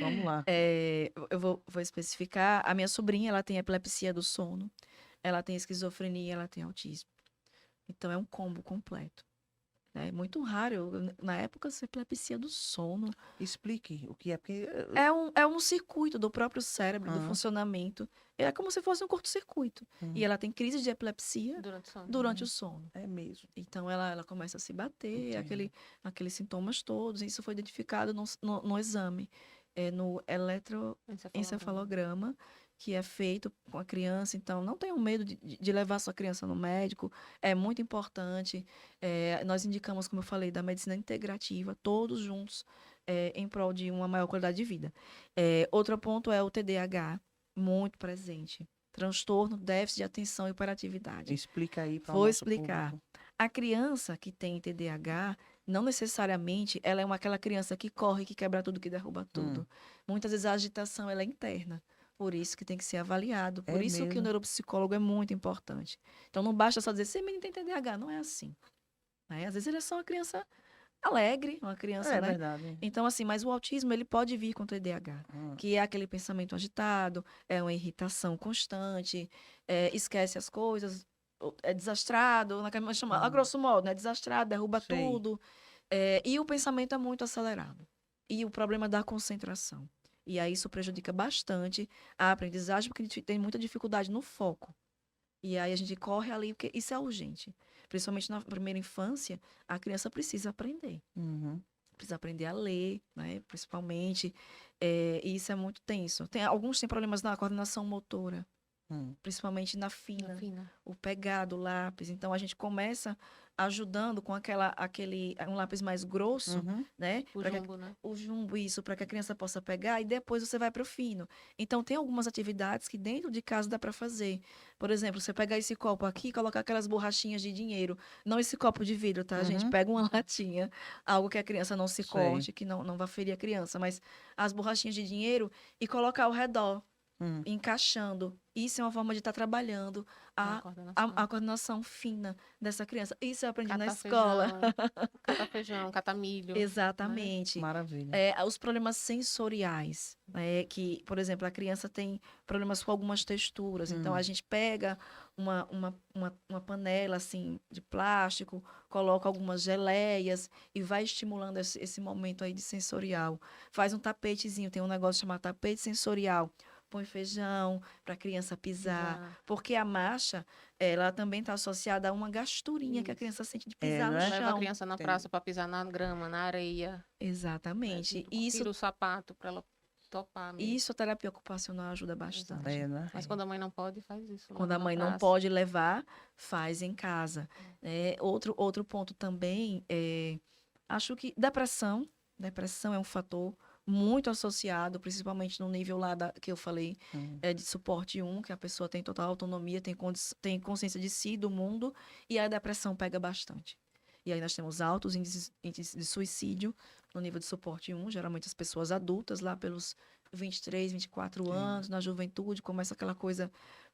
Vamos lá. Eu vou especificar. A minha sobrinha, ela tem epilepsia do sono, ela tem esquizofrenia, ela tem autismo. Então, é um combo completo. É muito raro, na época, essa epilepsia do sono. Explique o que é, porque É um circuito do próprio cérebro, do Aham. funcionamento. É como se fosse um curto-circuito. E ela tem crise de epilepsia Durante o sono. durante o sono. é mesmo. Então, ela começa a se bater, Entendo. aqueles sintomas todos. Isso foi identificado no exame, no encefalograma, que é feito com a criança. Então, não tenham medo de levar sua criança no médico. É muito importante. Nós indicamos, como eu falei, da medicina integrativa, todos juntos, em prol de uma maior qualidade de vida. Outro ponto é o TDAH, muito presente. Transtorno, déficit de atenção e hiperatividade. Explica aí para o Vou nosso explicar. público. A criança que tem TDAH, não necessariamente ela é aquela criança que corre, que quebra tudo, que derruba tudo. Muitas vezes a agitação ela é interna. Por isso que tem que ser avaliado. Por É isso que o mesmo? neuropsicólogo é muito importante. Então não basta só dizer, esse menino tem TDAH. Não é assim. Né? Às vezes ele é só uma criança alegre, uma criança, É né? verdade. Então, assim, mas o autismo, ele pode vir com TDAH, que é aquele pensamento agitado, é uma irritação constante, esquece as coisas, é desastrado, a grosso modo, né? Desastrado, derruba Sei. tudo. E o pensamento é muito acelerado. E o problema da concentração. E aí isso prejudica bastante a aprendizagem, porque a gente tem muita dificuldade no foco. E aí a gente corre ali, porque isso é urgente. Principalmente na primeira infância, a criança precisa aprender. Uhum. Precisa aprender a ler, né? Principalmente. E isso é muito tenso. Alguns têm problemas na coordenação motora, principalmente na fina, o pegar do lápis. Então, a gente começa ajudando com um lápis mais grosso, Uhum. né? O jumbo, né? O jumbo, isso, para que a criança possa pegar e depois você vai para o fino. Então, tem algumas atividades que dentro de casa dá para fazer. Por exemplo, você pegar esse copo aqui e colocar aquelas borrachinhas de dinheiro. Não esse copo de vidro, tá, gente? Uhum. Pega uma latinha, algo que a criança não se Sei. corte, que não vá ferir a criança, mas as borrachinhas de dinheiro e colocar ao redor, encaixando. Isso é uma forma de estar trabalhando a coordenação fina dessa criança. Isso eu aprendi na escola. Catar feijão, catar milho. Exatamente. Maravilha. Os problemas sensoriais, né? Que, por exemplo, a criança tem problemas com algumas texturas. Então, a gente pega uma panela, assim, de plástico, coloca algumas geleias e vai estimulando esse momento aí de sensorial. Faz um tapetezinho, tem um negócio chamado tapete sensorial. Põe feijão para a criança pisar. Porque a marcha, ela também está associada a uma gasturinha que a criança sente de pisar no não é? chão. Leva a criança na praça para pisar na grama, na areia. Exatamente. Tira o sapato para ela topar mesmo. Isso a terapia ocupacional ajuda bastante. Né? Mas quando a mãe não pode, faz isso. Quando a mãe não pode levar, faz em casa. Outro ponto também, acho que depressão é um fator muito associado, principalmente no nível lá que eu falei, de suporte 1, que a pessoa tem total autonomia, tem consciência de si, do mundo, e a depressão pega bastante. E aí nós temos altos índices de suicídio no nível de suporte 1, geralmente as pessoas adultas, lá pelos 23, 24 Sim. anos, na juventude, começa aquela coisa,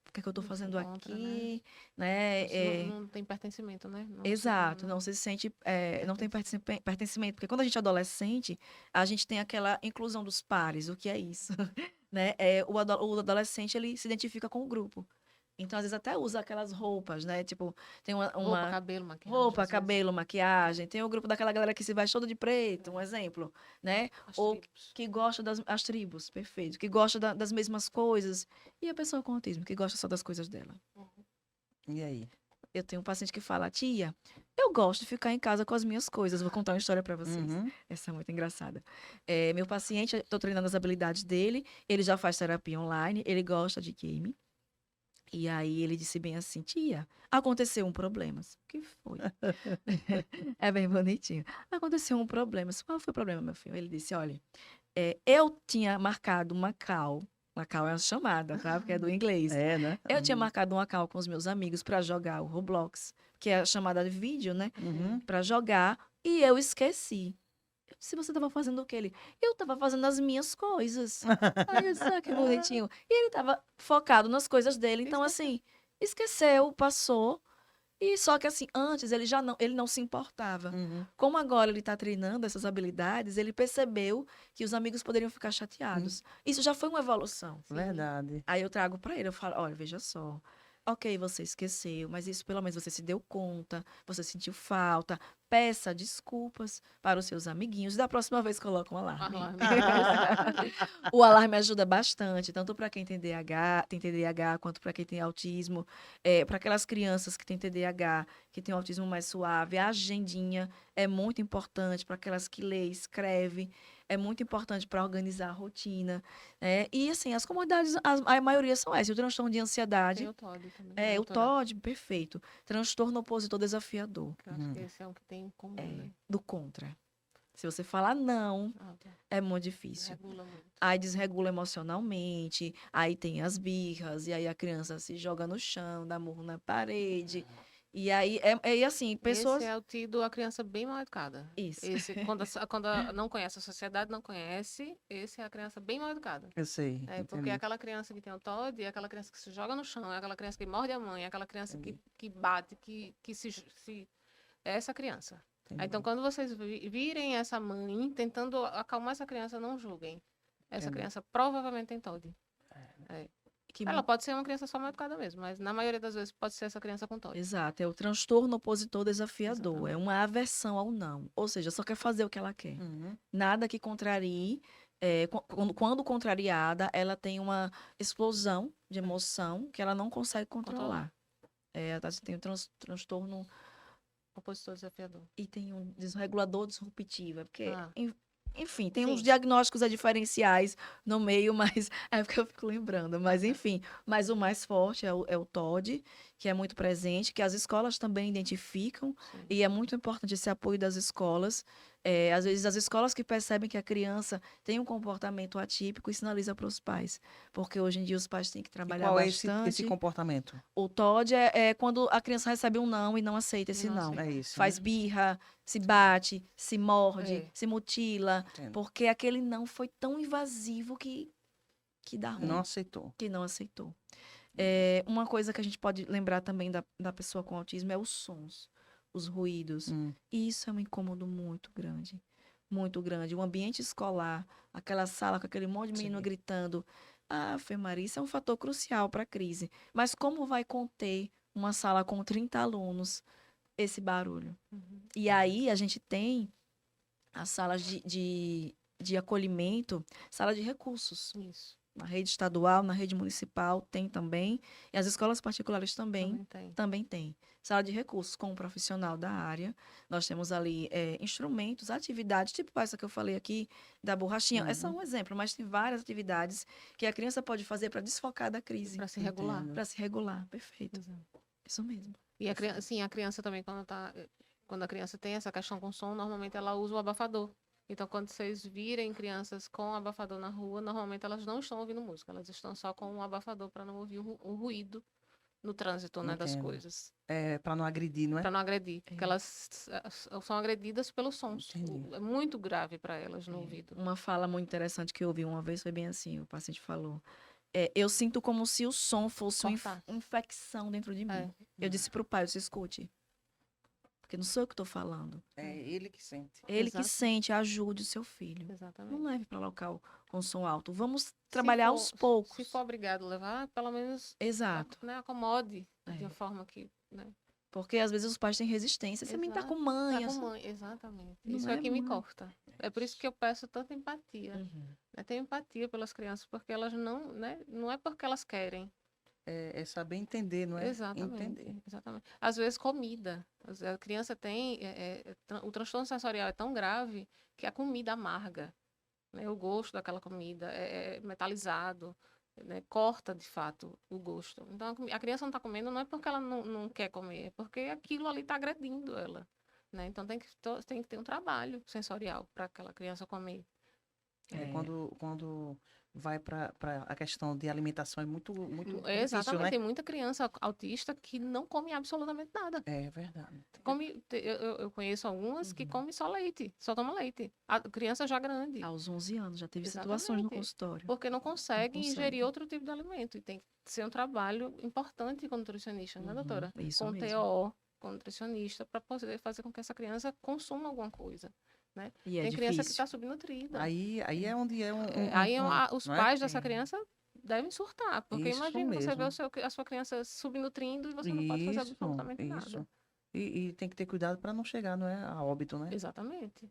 o que é que eu estou Não se fazendo encontra, né? aqui, né? Não tem pertencimento, né? Exato, não se sente, não tem pertencimento, porque quando a gente é adolescente, a gente tem aquela inclusão dos pares, o que é isso, né? O adolescente, ele se identifica com o grupo, então às vezes até usa aquelas roupas, né? Tipo, tem Roupa, cabelo, maquiagem. roupa, às vezes. cabelo, maquiagem, tem o grupo daquela galera que se veste toda de preto, um exemplo, né? As Ou tribos. que gosta as tribos, perfeito, que gosta das mesmas coisas, e a pessoa com autismo, que gosta só das coisas dela. E aí? Eu tenho um paciente que fala, tia, eu gosto de ficar em casa com as minhas coisas. Vou contar uma história para vocês. Uhum. Essa é muito engraçada. Meu paciente, estou treinando as habilidades dele, ele já faz terapia online, ele gosta de game. E aí ele disse bem assim, tia, aconteceu um problema. O que foi? É bem bonitinho. Aconteceu um problema. Qual foi o problema, meu filho? Ele disse, olha, eu tinha marcado uma call. Uma call é uma chamada, tá? Porque é do inglês. É, né? Eu tinha marcado uma call com os meus amigos para jogar o Roblox, que é a chamada de vídeo, né? Uhum. Para jogar, e eu esqueci. Se você tava fazendo o quê? Eu tava fazendo as minhas coisas. Aí eu disse, que bonitinho. E ele tava focado nas coisas dele, então assim, esqueceu, passou. E só que assim, antes ele não se importava. Uhum. Como agora ele está treinando essas habilidades, ele percebeu que os amigos poderiam ficar chateados. Isso já foi uma evolução. Verdade. Aí eu trago para ele, eu falo, olha, veja só. Ok, você esqueceu, mas isso pelo menos você se deu conta, você sentiu falta. Peça desculpas para os seus amiguinhos. Da próxima vez coloca um alarme. Alarme. O alarme ajuda bastante, tanto para quem tem TDAH, quanto para quem tem autismo. Para aquelas crianças que têm TDAH, que têm autismo mais suave, a agendinha é muito importante para aquelas que lê, escreve. É muito importante para organizar a rotina. E, assim, as comunidades, a maioria são essas. O transtorno de ansiedade. Tem o TOD também. né, O doutora? TOD, perfeito. Transtorno opositor desafiador. Que eu acho que esse é um que tem em comum, né? Do contra. Se você falar não, Ah, tá. é muito difícil. Regula muito. Aí desregula emocionalmente, aí tem as birras, e aí a criança se joga no chão, dá murro na parede. E aí, assim, pessoas... Esse é o tido a criança bem mal educada. Isso. Esse, quando não conhece a sociedade, não conhece, esse é a criança bem mal educada. Eu sei. Porque entendi. é aquela criança que tem o TOD, é aquela criança que se joga no chão, é aquela criança que morde a mãe, é aquela criança que bate, que se... É essa criança. Entendi. Então, quando vocês virem essa mãe tentando acalmar essa criança, não julguem. Essa Entendi. criança provavelmente tem TOD. que Ela pode ser uma criança só mal educada mesmo, mas na maioria das vezes pode ser essa criança com TOD. Exato, é o transtorno opositor desafiador, é Exatamente. uma aversão ao não. Ou seja, só quer fazer o que ela quer. Uhum. Nada que contrarie. Quando contrariada, ela tem uma explosão de emoção que ela não consegue controlar. Ela tem um transtorno Opositor desafiador. e tem um desregulador disruptivo. Porque, Ah. enfim, tem Sim. uns diagnósticos diferenciais no meio, mas é porque eu fico lembrando. Mas, enfim, mas o mais forte é o TOD, que é muito presente, que as escolas também identificam, Sim. e é muito importante esse apoio das escolas. Às vezes, as escolas que percebem que a criança tem um comportamento atípico e sinaliza para os pais. Porque hoje em dia os pais têm que E trabalhar qual é bastante. esse comportamento? O TOD é quando a criança recebe um não e não aceita esse Não não. aceita. É isso. Faz né? birra, se bate, se morde, É. se mutila, Entendo. porque aquele não foi tão invasivo que dá ruim, Não aceitou. que não aceitou. Uma coisa que a gente pode lembrar também da pessoa com autismo é os sons, os ruídos. E isso é um incômodo muito grande. Muito grande. O ambiente escolar, aquela sala com aquele monte de menino Sim. gritando. Maria, isso é um fator crucial para a crise. Mas como vai conter uma sala com 30 alunos esse barulho? Uhum. E aí a gente tem as salas de acolhimento, sala de recursos. Isso. Na rede estadual, na rede municipal, tem também. E as escolas particulares também tem. Sala de recursos com um profissional da área. Nós temos ali instrumentos, atividades, tipo essa que eu falei aqui, da borrachinha. É só um exemplo, mas tem várias atividades que a criança pode fazer para desfocar da crise. Para se regular. Para se regular, perfeito. Exato. Isso mesmo. E a criança também, quando a criança tem essa questão com som, normalmente ela usa o abafador. Então, quando vocês virem crianças com abafador na rua, normalmente elas não estão ouvindo música, elas estão só com um abafador para não ouvir o ruído no trânsito, né, das Entendo. coisas. Para não agredir, não é? Para não agredir, porque elas são agredidas pelos sons. Entendi. É muito grave para elas no ouvido. Uma fala muito interessante que eu ouvi uma vez foi bem assim, o paciente falou. Eu sinto como se o som fosse uma Cortar. infecção dentro de mim. É. Eu disse pro pai, eu disse, escute. Porque não sou eu que estou falando. É ele que sente. Ele que Exato. sente, ajude o seu filho. Exatamente. Não leve para local com som alto. Vamos trabalhar aos poucos. Se for obrigado a levar, pelo menos Exato. né, acomode É. de uma forma que. Né, Porque às vezes os pais têm resistência. Esse menino tá com mãe. tá com mãe, exatamente. Não Isso é é que me mãe. corta. É por isso que eu peço tanta empatia. Uhum. Né? Tenho empatia pelas crianças, porque elas não, né? Não é porque elas querem. É saber entender, não é? Exatamente. Entender. Exatamente. Às vezes comida. A criança tem. O transtorno sensorial é tão grave que a comida amarga. Né? O gosto daquela comida é metalizado. Né? Corta, de fato, o gosto. Então, a criança não está comendo não é porque ela não quer comer, é porque aquilo ali está agredindo ela. Né? Então, tem que ter um trabalho sensorial para aquela criança comer. Quando vai para a questão de alimentação é muito difícil, Exatamente. né? Tem muita criança autista que não come absolutamente nada. É verdade. Eu conheço algumas que comem só leite, só toma leite. A criança já grande. Aos 11 anos, já teve situações no Exatamente. consultório. Porque não consegue consegue. ingerir outro tipo de alimento. E tem que ser um trabalho importante com nutricionista, né, doutora? Isso Com mesmo. TO, com nutricionista, para poder fazer com que essa criança consuma alguma coisa. Né? E é Tem criança que difícil. está subnutrida. Aí é onde é Os não é? pais dessa criança devem surtar. Porque Isso imagina você ver mesmo. a sua criança subnutrindo e você não pode fazer absolutamente isso. nada. E tem que ter cuidado para não chegar, não é, a óbito, né? Exatamente.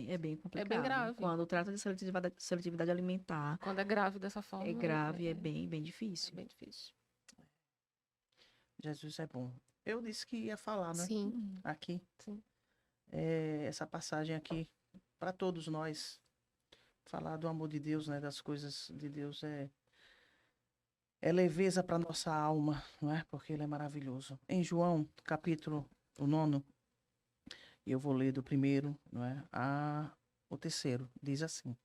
É bem complicado. grave. Quando trata de seletividade alimentar, Quando é grave dessa forma. é grave, é bem difícil. É bem difícil. Jesus é bom. Eu disse que ia falar, né? Sim. Aqui. Sim. Essa passagem aqui, para todos nós, falar do amor de Deus, né? Das coisas de Deus é leveza para nossa alma, não é? Porque ele é maravilhoso. Em João, capítulo 9, eu vou ler do 1º, não é? O 3º, diz assim.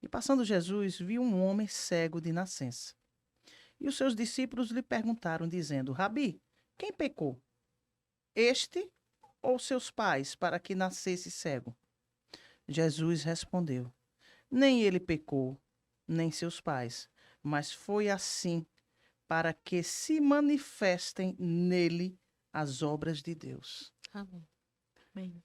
E passando Jesus, viu um homem cego de nascença. E os seus discípulos lhe perguntaram, dizendo, Rabi, quem pecou? Este ou seus pais, para que nascesse cego? Jesus respondeu, nem ele pecou, nem seus pais, mas foi assim para que se manifestem nele as obras de Deus. Amém. Bem,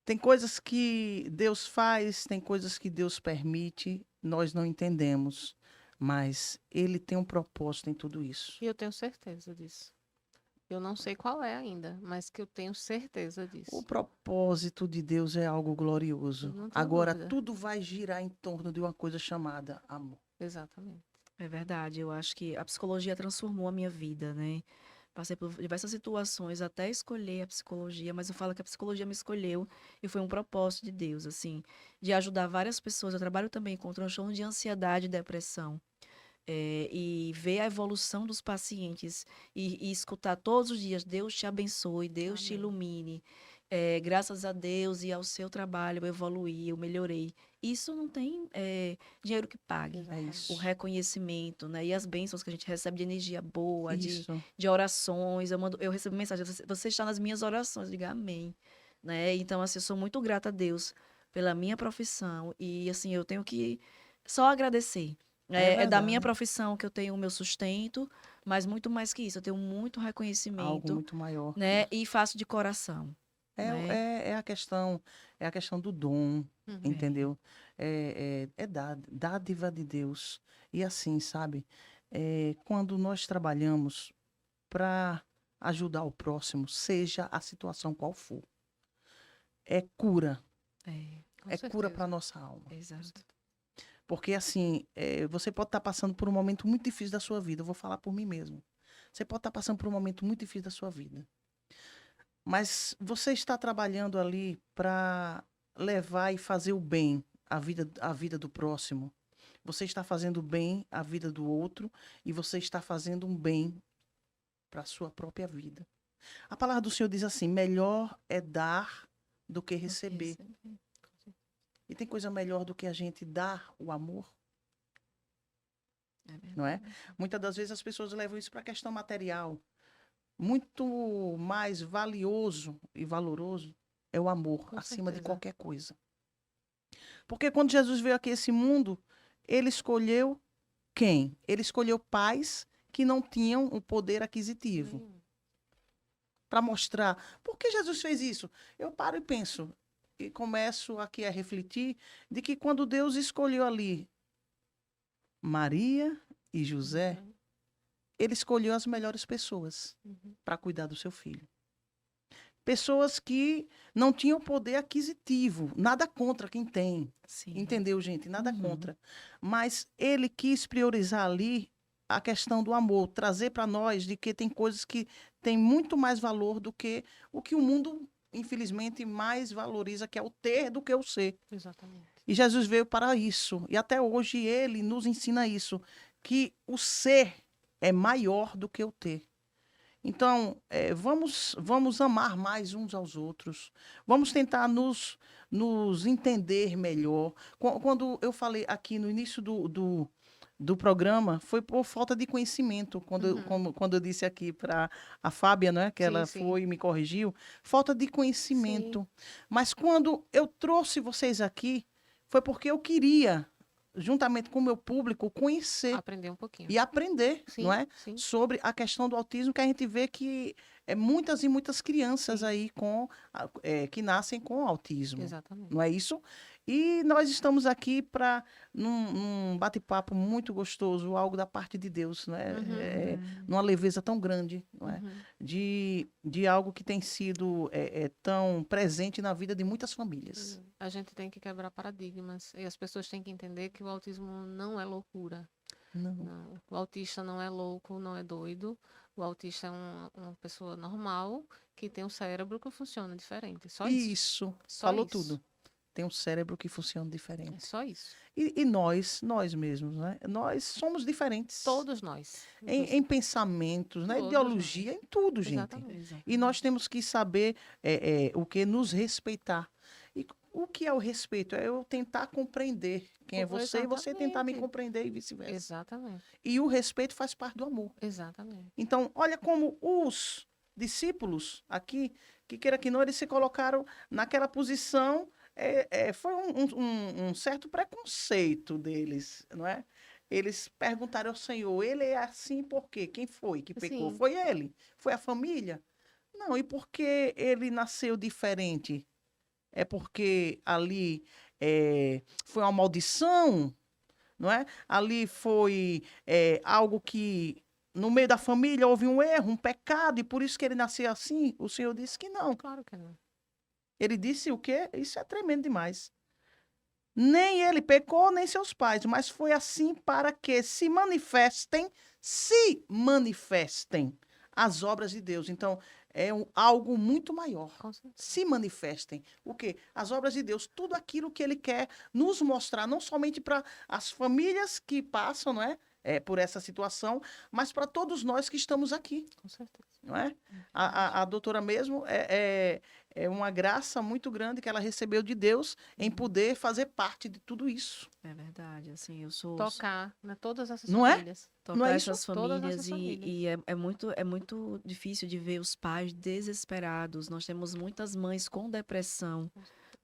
Tem coisas que Deus faz, tem coisas que Deus permite, nós não entendemos, mas ele tem um propósito em tudo isso. E eu tenho certeza disso. Eu não sei qual é ainda, mas que eu tenho certeza disso. O propósito de Deus é algo glorioso. Não tenho Agora, dúvida. tudo vai girar em torno de uma coisa chamada amor. Exatamente. é verdade. Eu acho que a psicologia transformou a minha vida, né? Passei por diversas situações até escolher a psicologia, mas eu falo que a psicologia me escolheu e foi um propósito de Deus, assim, de ajudar várias pessoas. Eu trabalho também com transtorno de ansiedade e depressão. E ver a evolução dos pacientes e escutar todos os dias, Deus te abençoe, Deus te Amém. ilumine. Graças a Deus e ao seu trabalho eu evoluí, eu melhorei. Isso não tem dinheiro que pague. É Exatamente. isso. O reconhecimento, né? E as bênçãos que a gente recebe de energia boa, Isso. de orações. Eu recebo mensagem, você está nas minhas orações, diga amém. Né? Então, assim, eu sou muito grata a Deus pela minha profissão. E, assim, eu tenho que só agradecer. É da minha verdade. profissão que eu tenho o meu sustento, mas muito mais que isso, eu tenho muito Algo reconhecimento, muito maior. né? E faço de coração. É a questão do dom, Uhum. entendeu? É dádiva de Deus. E assim, sabe? Quando nós trabalhamos para ajudar o próximo, seja a situação qual for, é cura. Com É cura certeza. para nossa alma. Exato. Porque, assim, você pode estar passando por um momento muito difícil da sua vida. Eu vou falar por mim mesmo. Você pode estar passando por um momento muito difícil da sua vida. Mas você está trabalhando ali para levar e fazer o bem à vida do próximo. Você está fazendo bem à vida do outro e você está fazendo um bem para a sua própria vida. A palavra do Senhor diz assim, melhor é dar do que receber. E tem coisa melhor do que a gente dar o amor? É verdade. não é? Muitas das vezes as pessoas levam isso para a questão material. Muito mais valioso e valoroso é o amor, Com acima de certeza. qualquer coisa. Porque quando Jesus veio aqui a esse mundo, ele escolheu quem? Ele escolheu pais que não tinham o poder aquisitivo. Nenhum. Para mostrar. Por que Jesus fez isso? Eu paro e penso, e começo aqui a refletir, de que quando Deus escolheu ali Maria e José, ele escolheu as melhores pessoas Uhum. para cuidar do seu filho. Pessoas que não tinham poder aquisitivo, nada contra quem tem. Sim. Entendeu, gente? Nada Uhum. contra. Mas ele quis priorizar ali a questão do amor, trazer para nós de que tem coisas que têm muito mais valor do que o que o mundo, infelizmente, mais valoriza, que é o ter do que o ser. Exatamente. E Jesus veio para isso. E até hoje ele nos ensina isso, que o ser é maior do que o ter. Então, vamos amar mais uns aos outros. Vamos tentar nos entender melhor. Quando eu falei aqui no início do programa, foi por falta de conhecimento. Quando eu disse aqui para a Fábia, né, que Sim, ela sim. foi e me corrigiu, falta de conhecimento. Mas quando eu trouxe vocês aqui, foi porque eu queria, juntamente com o meu público, conhecer Aprender um pouquinho. e aprender, Sim, não é? sim. Sobre a questão do autismo, que a gente vê que muitas e muitas crianças Sim. aí que nascem com autismo, Exatamente. não é isso? E nós estamos aqui para num bate-papo muito gostoso, algo da parte de Deus, né? Numa leveza tão grande, não é? Uhum. De algo que tem sido tão presente na vida de muitas famílias. A gente tem que quebrar paradigmas e as pessoas têm que entender que o autismo não é loucura. Não. Não. O autista não é louco, não é doido. O autista é uma pessoa normal que tem um cérebro que funciona diferente. Só isso. Isso, Só falou isso. tudo. Tem um cérebro que funciona É diferente. só isso. E nós mesmos, né? Nós somos diferentes. Todos nós. Em pensamentos, na Todos ideologia, em tudo, gente. Exatamente. E nós temos que saber o que nos respeitar. E o que é o respeito? É eu tentar compreender quem é você e você tentar me Exatamente. compreender e vice-versa. Exatamente. E o respeito faz parte do amor. Exatamente. Então, olha como os discípulos aqui, que queira que não, eles se colocaram naquela posição, foi um certo preconceito deles, não é? Eles perguntaram ao Senhor, ele é assim por quê? Quem foi que pecou? Sim. Foi ele? Foi a família? Não, e por que ele nasceu diferente? É porque ali foi uma maldição, não é? Ali foi algo que no meio da família houve um erro, um pecado, e por isso que ele nasceu assim? O Senhor disse que não. Claro que não. Ele disse o quê? Isso é tremendo demais. Nem ele pecou, nem seus pais, mas foi assim para que se manifestem as obras de Deus. Então, é algo muito maior. Com certeza. Se manifestem. O quê? As obras de Deus, tudo aquilo que ele quer nos mostrar, não somente para as famílias que passam, não é? Por essa situação, mas para todos nós que estamos aqui, Com certeza. não é? A doutora mesmo é uma graça muito grande que ela recebeu de Deus em poder fazer parte de tudo isso. É verdade, assim, eu sou Tocar, né? Todas essas Não é? famílias. tocar Não é isso? essas Todas famílias essas famílias. e é muito difícil de ver os pais desesperados. Nós temos muitas mães com depressão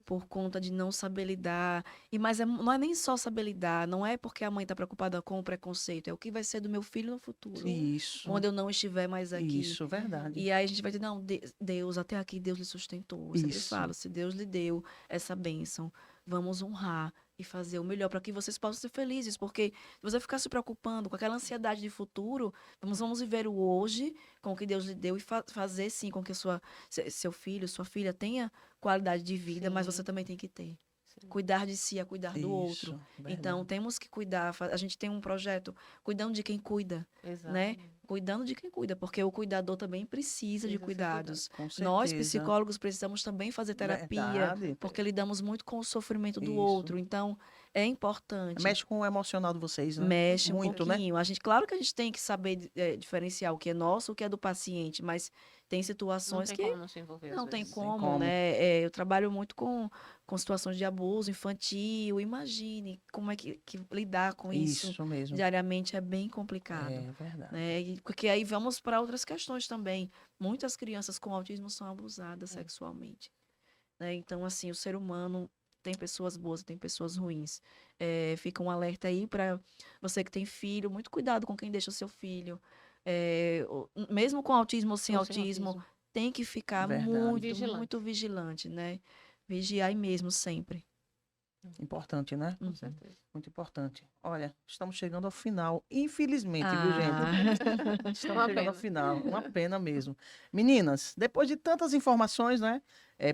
por conta de não saber lidar. Mas não é nem só saber lidar, não é porque a mãe está preocupada com o preconceito, é o que vai ser do meu filho no futuro, Isso. quando eu não estiver mais aqui. Isso, verdade. E aí a gente vai dizer, não, Deus, até aqui Deus lhe sustentou. Eu sempre Isso. falo, se Deus lhe deu essa bênção, vamos honrar e fazer o melhor para que vocês possam ser felizes. Porque se você ficar se preocupando com aquela ansiedade de futuro, vamos viver o hoje com o que Deus lhe deu e fazer, sim, com que seu filho, sua filha tenha qualidade de vida, mas Sim. você também tem que ter. Sim. Cuidar de si é cuidar do outro. Isso, verdade. Então, temos que cuidar. A gente tem um projeto cuidando de quem cuida, Exatamente. cuidando de quem cuida, porque o cuidador também precisa de Precisa ser cuidados. Com Nós, certeza. psicólogos, precisamos também fazer terapia, Verdade. porque lidamos muito com o sofrimento do Isso. outro. Então, é importante. Mexe com o emocional de vocês, né? Mexe um muito, né? pouquinho. Claro que a gente tem que saber diferenciar o que é nosso, o que é do paciente, mas tem Não situações tem que como não se envolver, às não tem vezes. como, como. né? Eu trabalho muito com situações de abuso infantil. Imagine como é que lidar com isso Isso mesmo. diariamente é bem complicado, É verdade. né? Porque aí vamos para outras questões também. Muitas crianças com autismo são abusadas sexualmente, né? Então, assim, o ser humano tem pessoas boas e tem pessoas ruins. Fica um alerta aí para você que tem filho, muito cuidado com quem deixa o seu filho. Mesmo com autismo ou sem Ou sem autismo, autismo. tem que ficar Verdade. muito, Vigilante. muito vigilante, né? Vigiar aí mesmo sempre. Importante, né? Com Uhum. certeza. Muito importante. Olha, estamos chegando ao final, infelizmente, viu, gente? Ah, Estamos Uma chegando ao pena. final. Uma pena mesmo. Meninas, depois de tantas informações, né?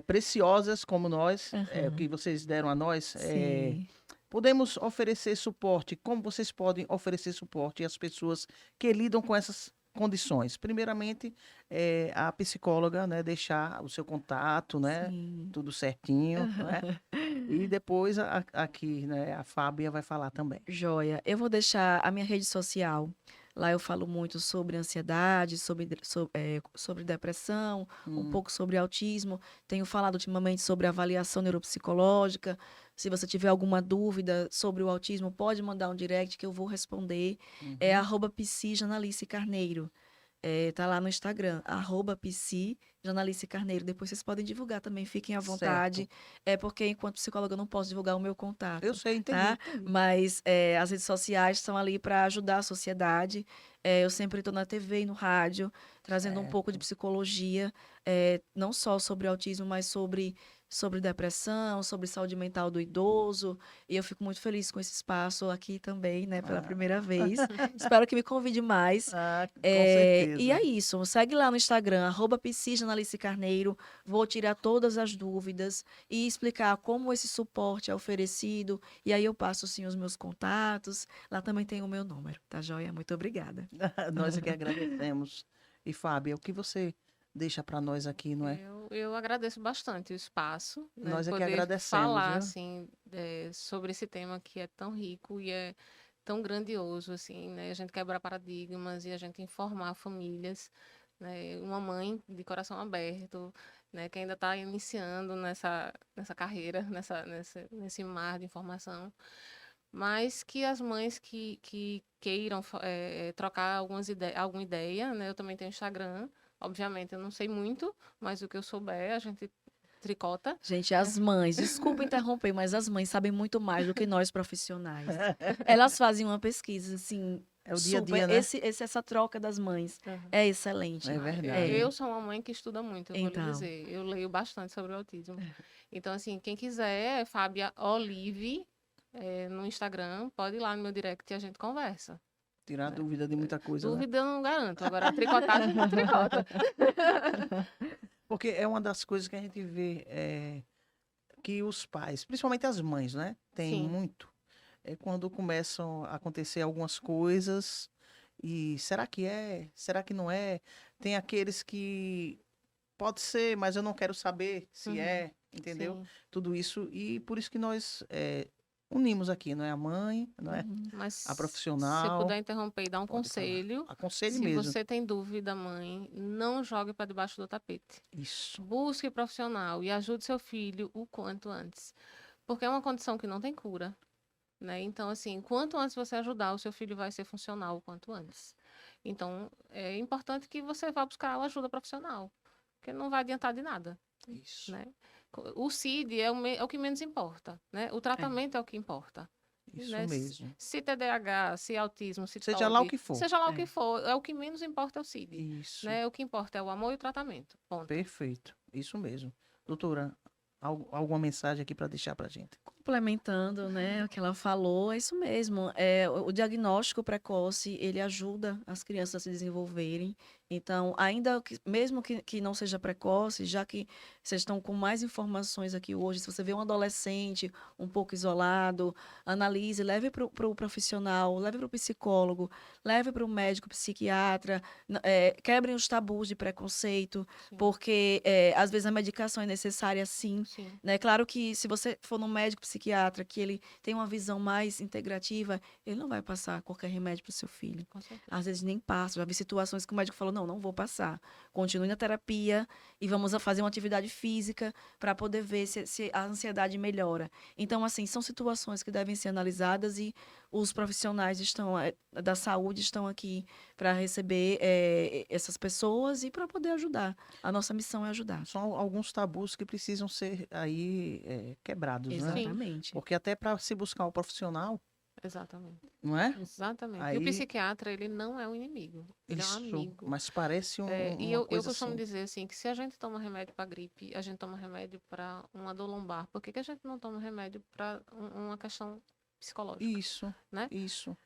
Preciosas como nós, o que aham, vocês deram a nós, sim. podemos oferecer suporte. Como vocês podem oferecer suporte às pessoas que lidam com essas condições? Primeiramente, a psicóloga, né? Deixar o seu contato, né? Sim. Tudo certinho, né? E depois aqui, né? A Fábia vai falar também. Joia. Eu vou deixar a minha rede social. Lá eu falo muito sobre ansiedade, sobre depressão, um Hum, pouco sobre autismo. Tenho falado ultimamente sobre avaliação neuropsicológica. Se você tiver alguma dúvida sobre o autismo, pode mandar um direct que eu vou responder. É uhum. @psijanalicecarneiro. Tá lá no Instagram, @psijanalicecarneiro. Depois vocês podem divulgar também, fiquem à Certo. vontade. É porque, enquanto psicóloga, eu não posso divulgar o meu Eu contato, sei, entendi. tá? Mas as redes sociais estão ali para ajudar a sociedade. Eu sempre estou na TV e no rádio, trazendo um pouco de Certo. psicologia, não só sobre autismo, mas sobre depressão, sobre saúde mental do idoso. E eu fico muito feliz com esse espaço aqui também, né, pela Ah, primeira vez. Espero que me convide mais. com E é certeza. isso. Segue lá no Instagram, @psijanalicecarneiro. Vou tirar todas as dúvidas e explicar como esse suporte é oferecido. E aí eu passo, sim, os meus contatos. Lá também tem o meu número, tá joia? Muito obrigada. Nós aqui agradecemos. E, Fábia, o que você deixa para nós aqui, não é? Eu agradeço bastante o espaço, né, Nós aqui poder agradecemos, falar viu? assim sobre esse tema que é tão rico e é tão grandioso assim, né? A gente quebrar paradigmas e a gente informar famílias, né? Uma mãe de coração aberto, né? Que ainda está iniciando nessa carreira, nesse mar de informação, mas que as mães que queiram trocar alguma ideia, né? Eu também tenho Instagram. Obviamente, eu não sei muito, mas o que eu souber, a gente tricota. Gente, as mães, desculpa interromper, mas as mães sabem muito mais do que nós profissionais. Elas fazem uma pesquisa, assim, É o dia a super. dia, né? Essa troca das mães Aham. é excelente. É Ah, verdade. eu sou uma mãe que estuda muito, eu vou lhe Então, dizer. Eu leio bastante sobre o autismo. Então, assim, quem quiser, Fábia Olive, no Instagram, pode ir lá no meu direct e a gente conversa. Tirar Né? dúvida de muita coisa, né? Dúvida eu não garanto. Agora, a tricotagem não tricota. Porque é uma das coisas que a gente vê que os pais, principalmente as mães, né? Tem Sim. muito. É quando começam a acontecer algumas coisas e será que é? Será que não é? Tem aqueles que pode ser, mas eu não quero saber se Uhum. é, entendeu? Sim. Tudo isso e por isso que nós unimos aqui, não é a mãe, não é Mas a se eu profissional. puder interromper e dar um Pode falar. conselho, Aconselhe se mesmo. você tem dúvida, mãe, não jogue para debaixo do tapete. Isso. Busque profissional e ajude seu filho o quanto antes. Porque é uma condição que não tem cura, né? Então, assim, quanto antes você ajudar, o seu filho vai ser funcional o quanto antes. Então, é importante que você vá buscar a ajuda profissional, porque não vai adiantar de nada, Isso. né? O CID é o que menos importa, né? O tratamento é o que importa. Isso Né? mesmo. Se TDAH, se autismo, se Seja lá o TOD, que for. seja lá o É. que for, é o que menos importa é o CID, Isso. né? O que importa é o amor e o tratamento. Ponto. Perfeito. Isso mesmo. Doutora, alguma mensagem aqui para deixar para gente? complementando, né, o que ela falou, é isso mesmo. O diagnóstico precoce, ele ajuda as crianças a se desenvolverem. Então, mesmo que não seja precoce, já que vocês estão com mais informações aqui hoje, se você vê um adolescente um pouco isolado, analise, leve para o profissional, leve para o psicólogo, leve para o médico psiquiatra, quebrem os tabus de preconceito, Sim. porque às vezes a medicação é necessária sim, Sim. né? Claro que se você for no médico psiquiatra, que ele tem uma visão mais integrativa, ele não vai passar qualquer remédio para o seu filho. Com certeza. Às vezes nem passa. Já vi situações que o médico falou, não, não vou passar. Continue na terapia e vamos fazer uma atividade física para poder ver se a ansiedade melhora. Então, assim, são situações que devem ser analisadas e os profissionais da saúde estão aqui para receber essas pessoas e para poder ajudar. A nossa missão é ajudar. São alguns tabus que precisam ser aí quebrados, né? Exatamente. Porque até para se buscar um profissional, Exatamente. não é? Exatamente. E Aí- o psiquiatra, ele não é um inimigo. Ele é um Isso, amigo. mas parece E uma eu coisa costumo assim. dizer assim, que se a gente toma remédio para gripe, a gente toma remédio para uma dor lombar. Por que que a gente não toma remédio para uma questão psicológica, Isso, né? isso.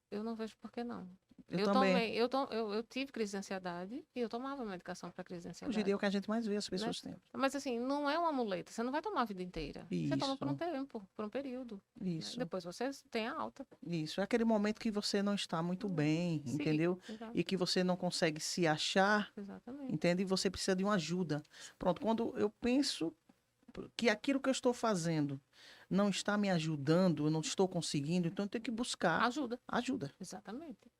Eu não vejo por que não. Eu também. Eu tive crise de ansiedade e eu tomava medicação para crise de Hoje em ansiedade. dia é o que a gente mais vê as pessoas tendo. Mas assim, não é uma muleta. Você não vai tomar a vida inteira. Você toma por um Isso. tempo, por um período. Né? Isso, Depois você tem a alta. isso. É aquele momento que você não está muito bem, Sim, entendeu? exato, E que você não consegue se achar, exatamente. entende? E você precisa de uma ajuda. Pronto, quando eu penso que aquilo que eu estou fazendo não está me ajudando, eu não estou conseguindo, então eu tenho que buscar Ajuda. ajuda. Exatamente.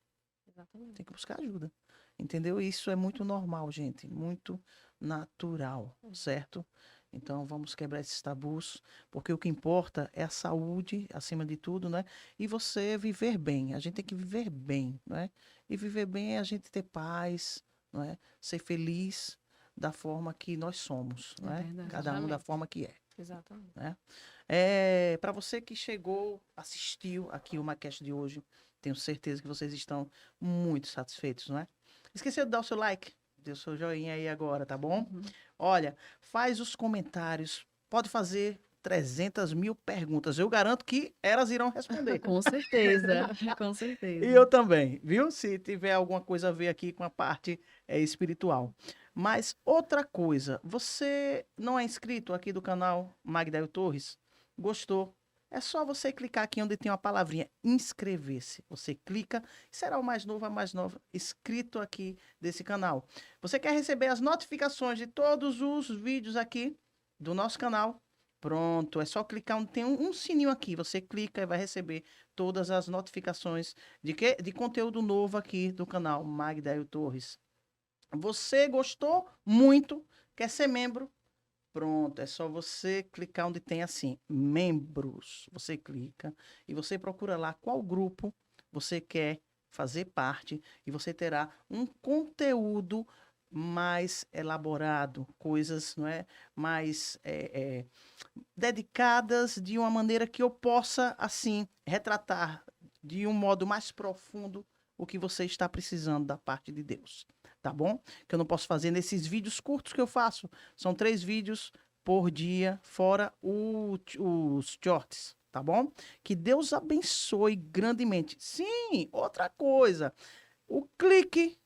Exatamente. Tem que buscar ajuda. Entendeu? Isso é muito normal, gente. Muito natural, certo? Então vamos quebrar esses tabus, porque o que importa é a saúde, acima de tudo, né? E você viver bem. A gente tem que viver bem, né? E viver bem é a gente ter paz, não é? Ser feliz da forma que nós somos, É não é? verdade. Cada um da Exatamente. forma que é. Exatamente. Para você que chegou, assistiu aqui o MyCast de hoje, tenho certeza que vocês estão muito satisfeitos, não é? Esqueceu de dar o seu like, dê o seu joinha aí agora, tá bom? Uhum. Olha, faz os comentários, pode fazer 300 mil perguntas. Eu garanto que elas irão responder. Com certeza, com certeza. E eu também, viu? Se tiver alguma coisa a ver aqui com a parte espiritual. Mas outra coisa, você não é inscrito aqui do canal Magdael Torres? Gostou? É só você clicar aqui onde tem uma palavrinha inscrever-se. Você clica, será o mais novo, a mais nova, inscrito aqui desse canal. Você quer receber as notificações de todos os vídeos aqui do nosso canal? Pronto, é só clicar onde tem um sininho aqui. Você clica e vai receber todas as notificações de quê? De conteúdo novo aqui do canal Magdael Torres. Você gostou muito? Quer ser membro? Pronto, é só você clicar onde tem assim, membros. Você clica e você procura lá qual grupo você quer fazer parte e você terá um conteúdo mais elaborado, coisas, não é, mais dedicadas de uma maneira que eu possa assim retratar de um modo mais profundo o que você está precisando da parte de Deus, tá bom? Que eu não posso fazer nesses vídeos curtos que eu faço. São 3 vídeos por dia, fora os shorts, tá bom? Que Deus abençoe grandemente. Sim, outra coisa. O clique,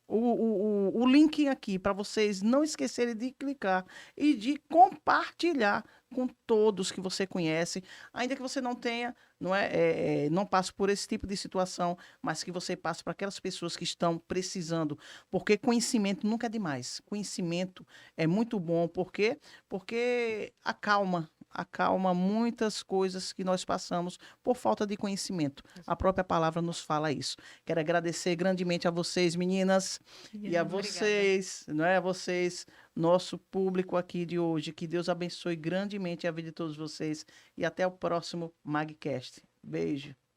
o link aqui, para vocês não esquecerem de clicar e de compartilhar com todos que você conhece, ainda que você não tenha, não passe por esse tipo de situação, mas que você passe para aquelas pessoas que estão precisando, porque conhecimento nunca é demais. Conhecimento é muito bom, por quê? Porque acalma muitas coisas que nós passamos por falta de conhecimento. A própria palavra nos fala isso. Quero agradecer grandemente a vocês, meninas, e a Obrigada. vocês, não é? A vocês, nosso público aqui de hoje. Que Deus abençoe grandemente a vida de todos vocês e até o próximo MagCast. Beijo.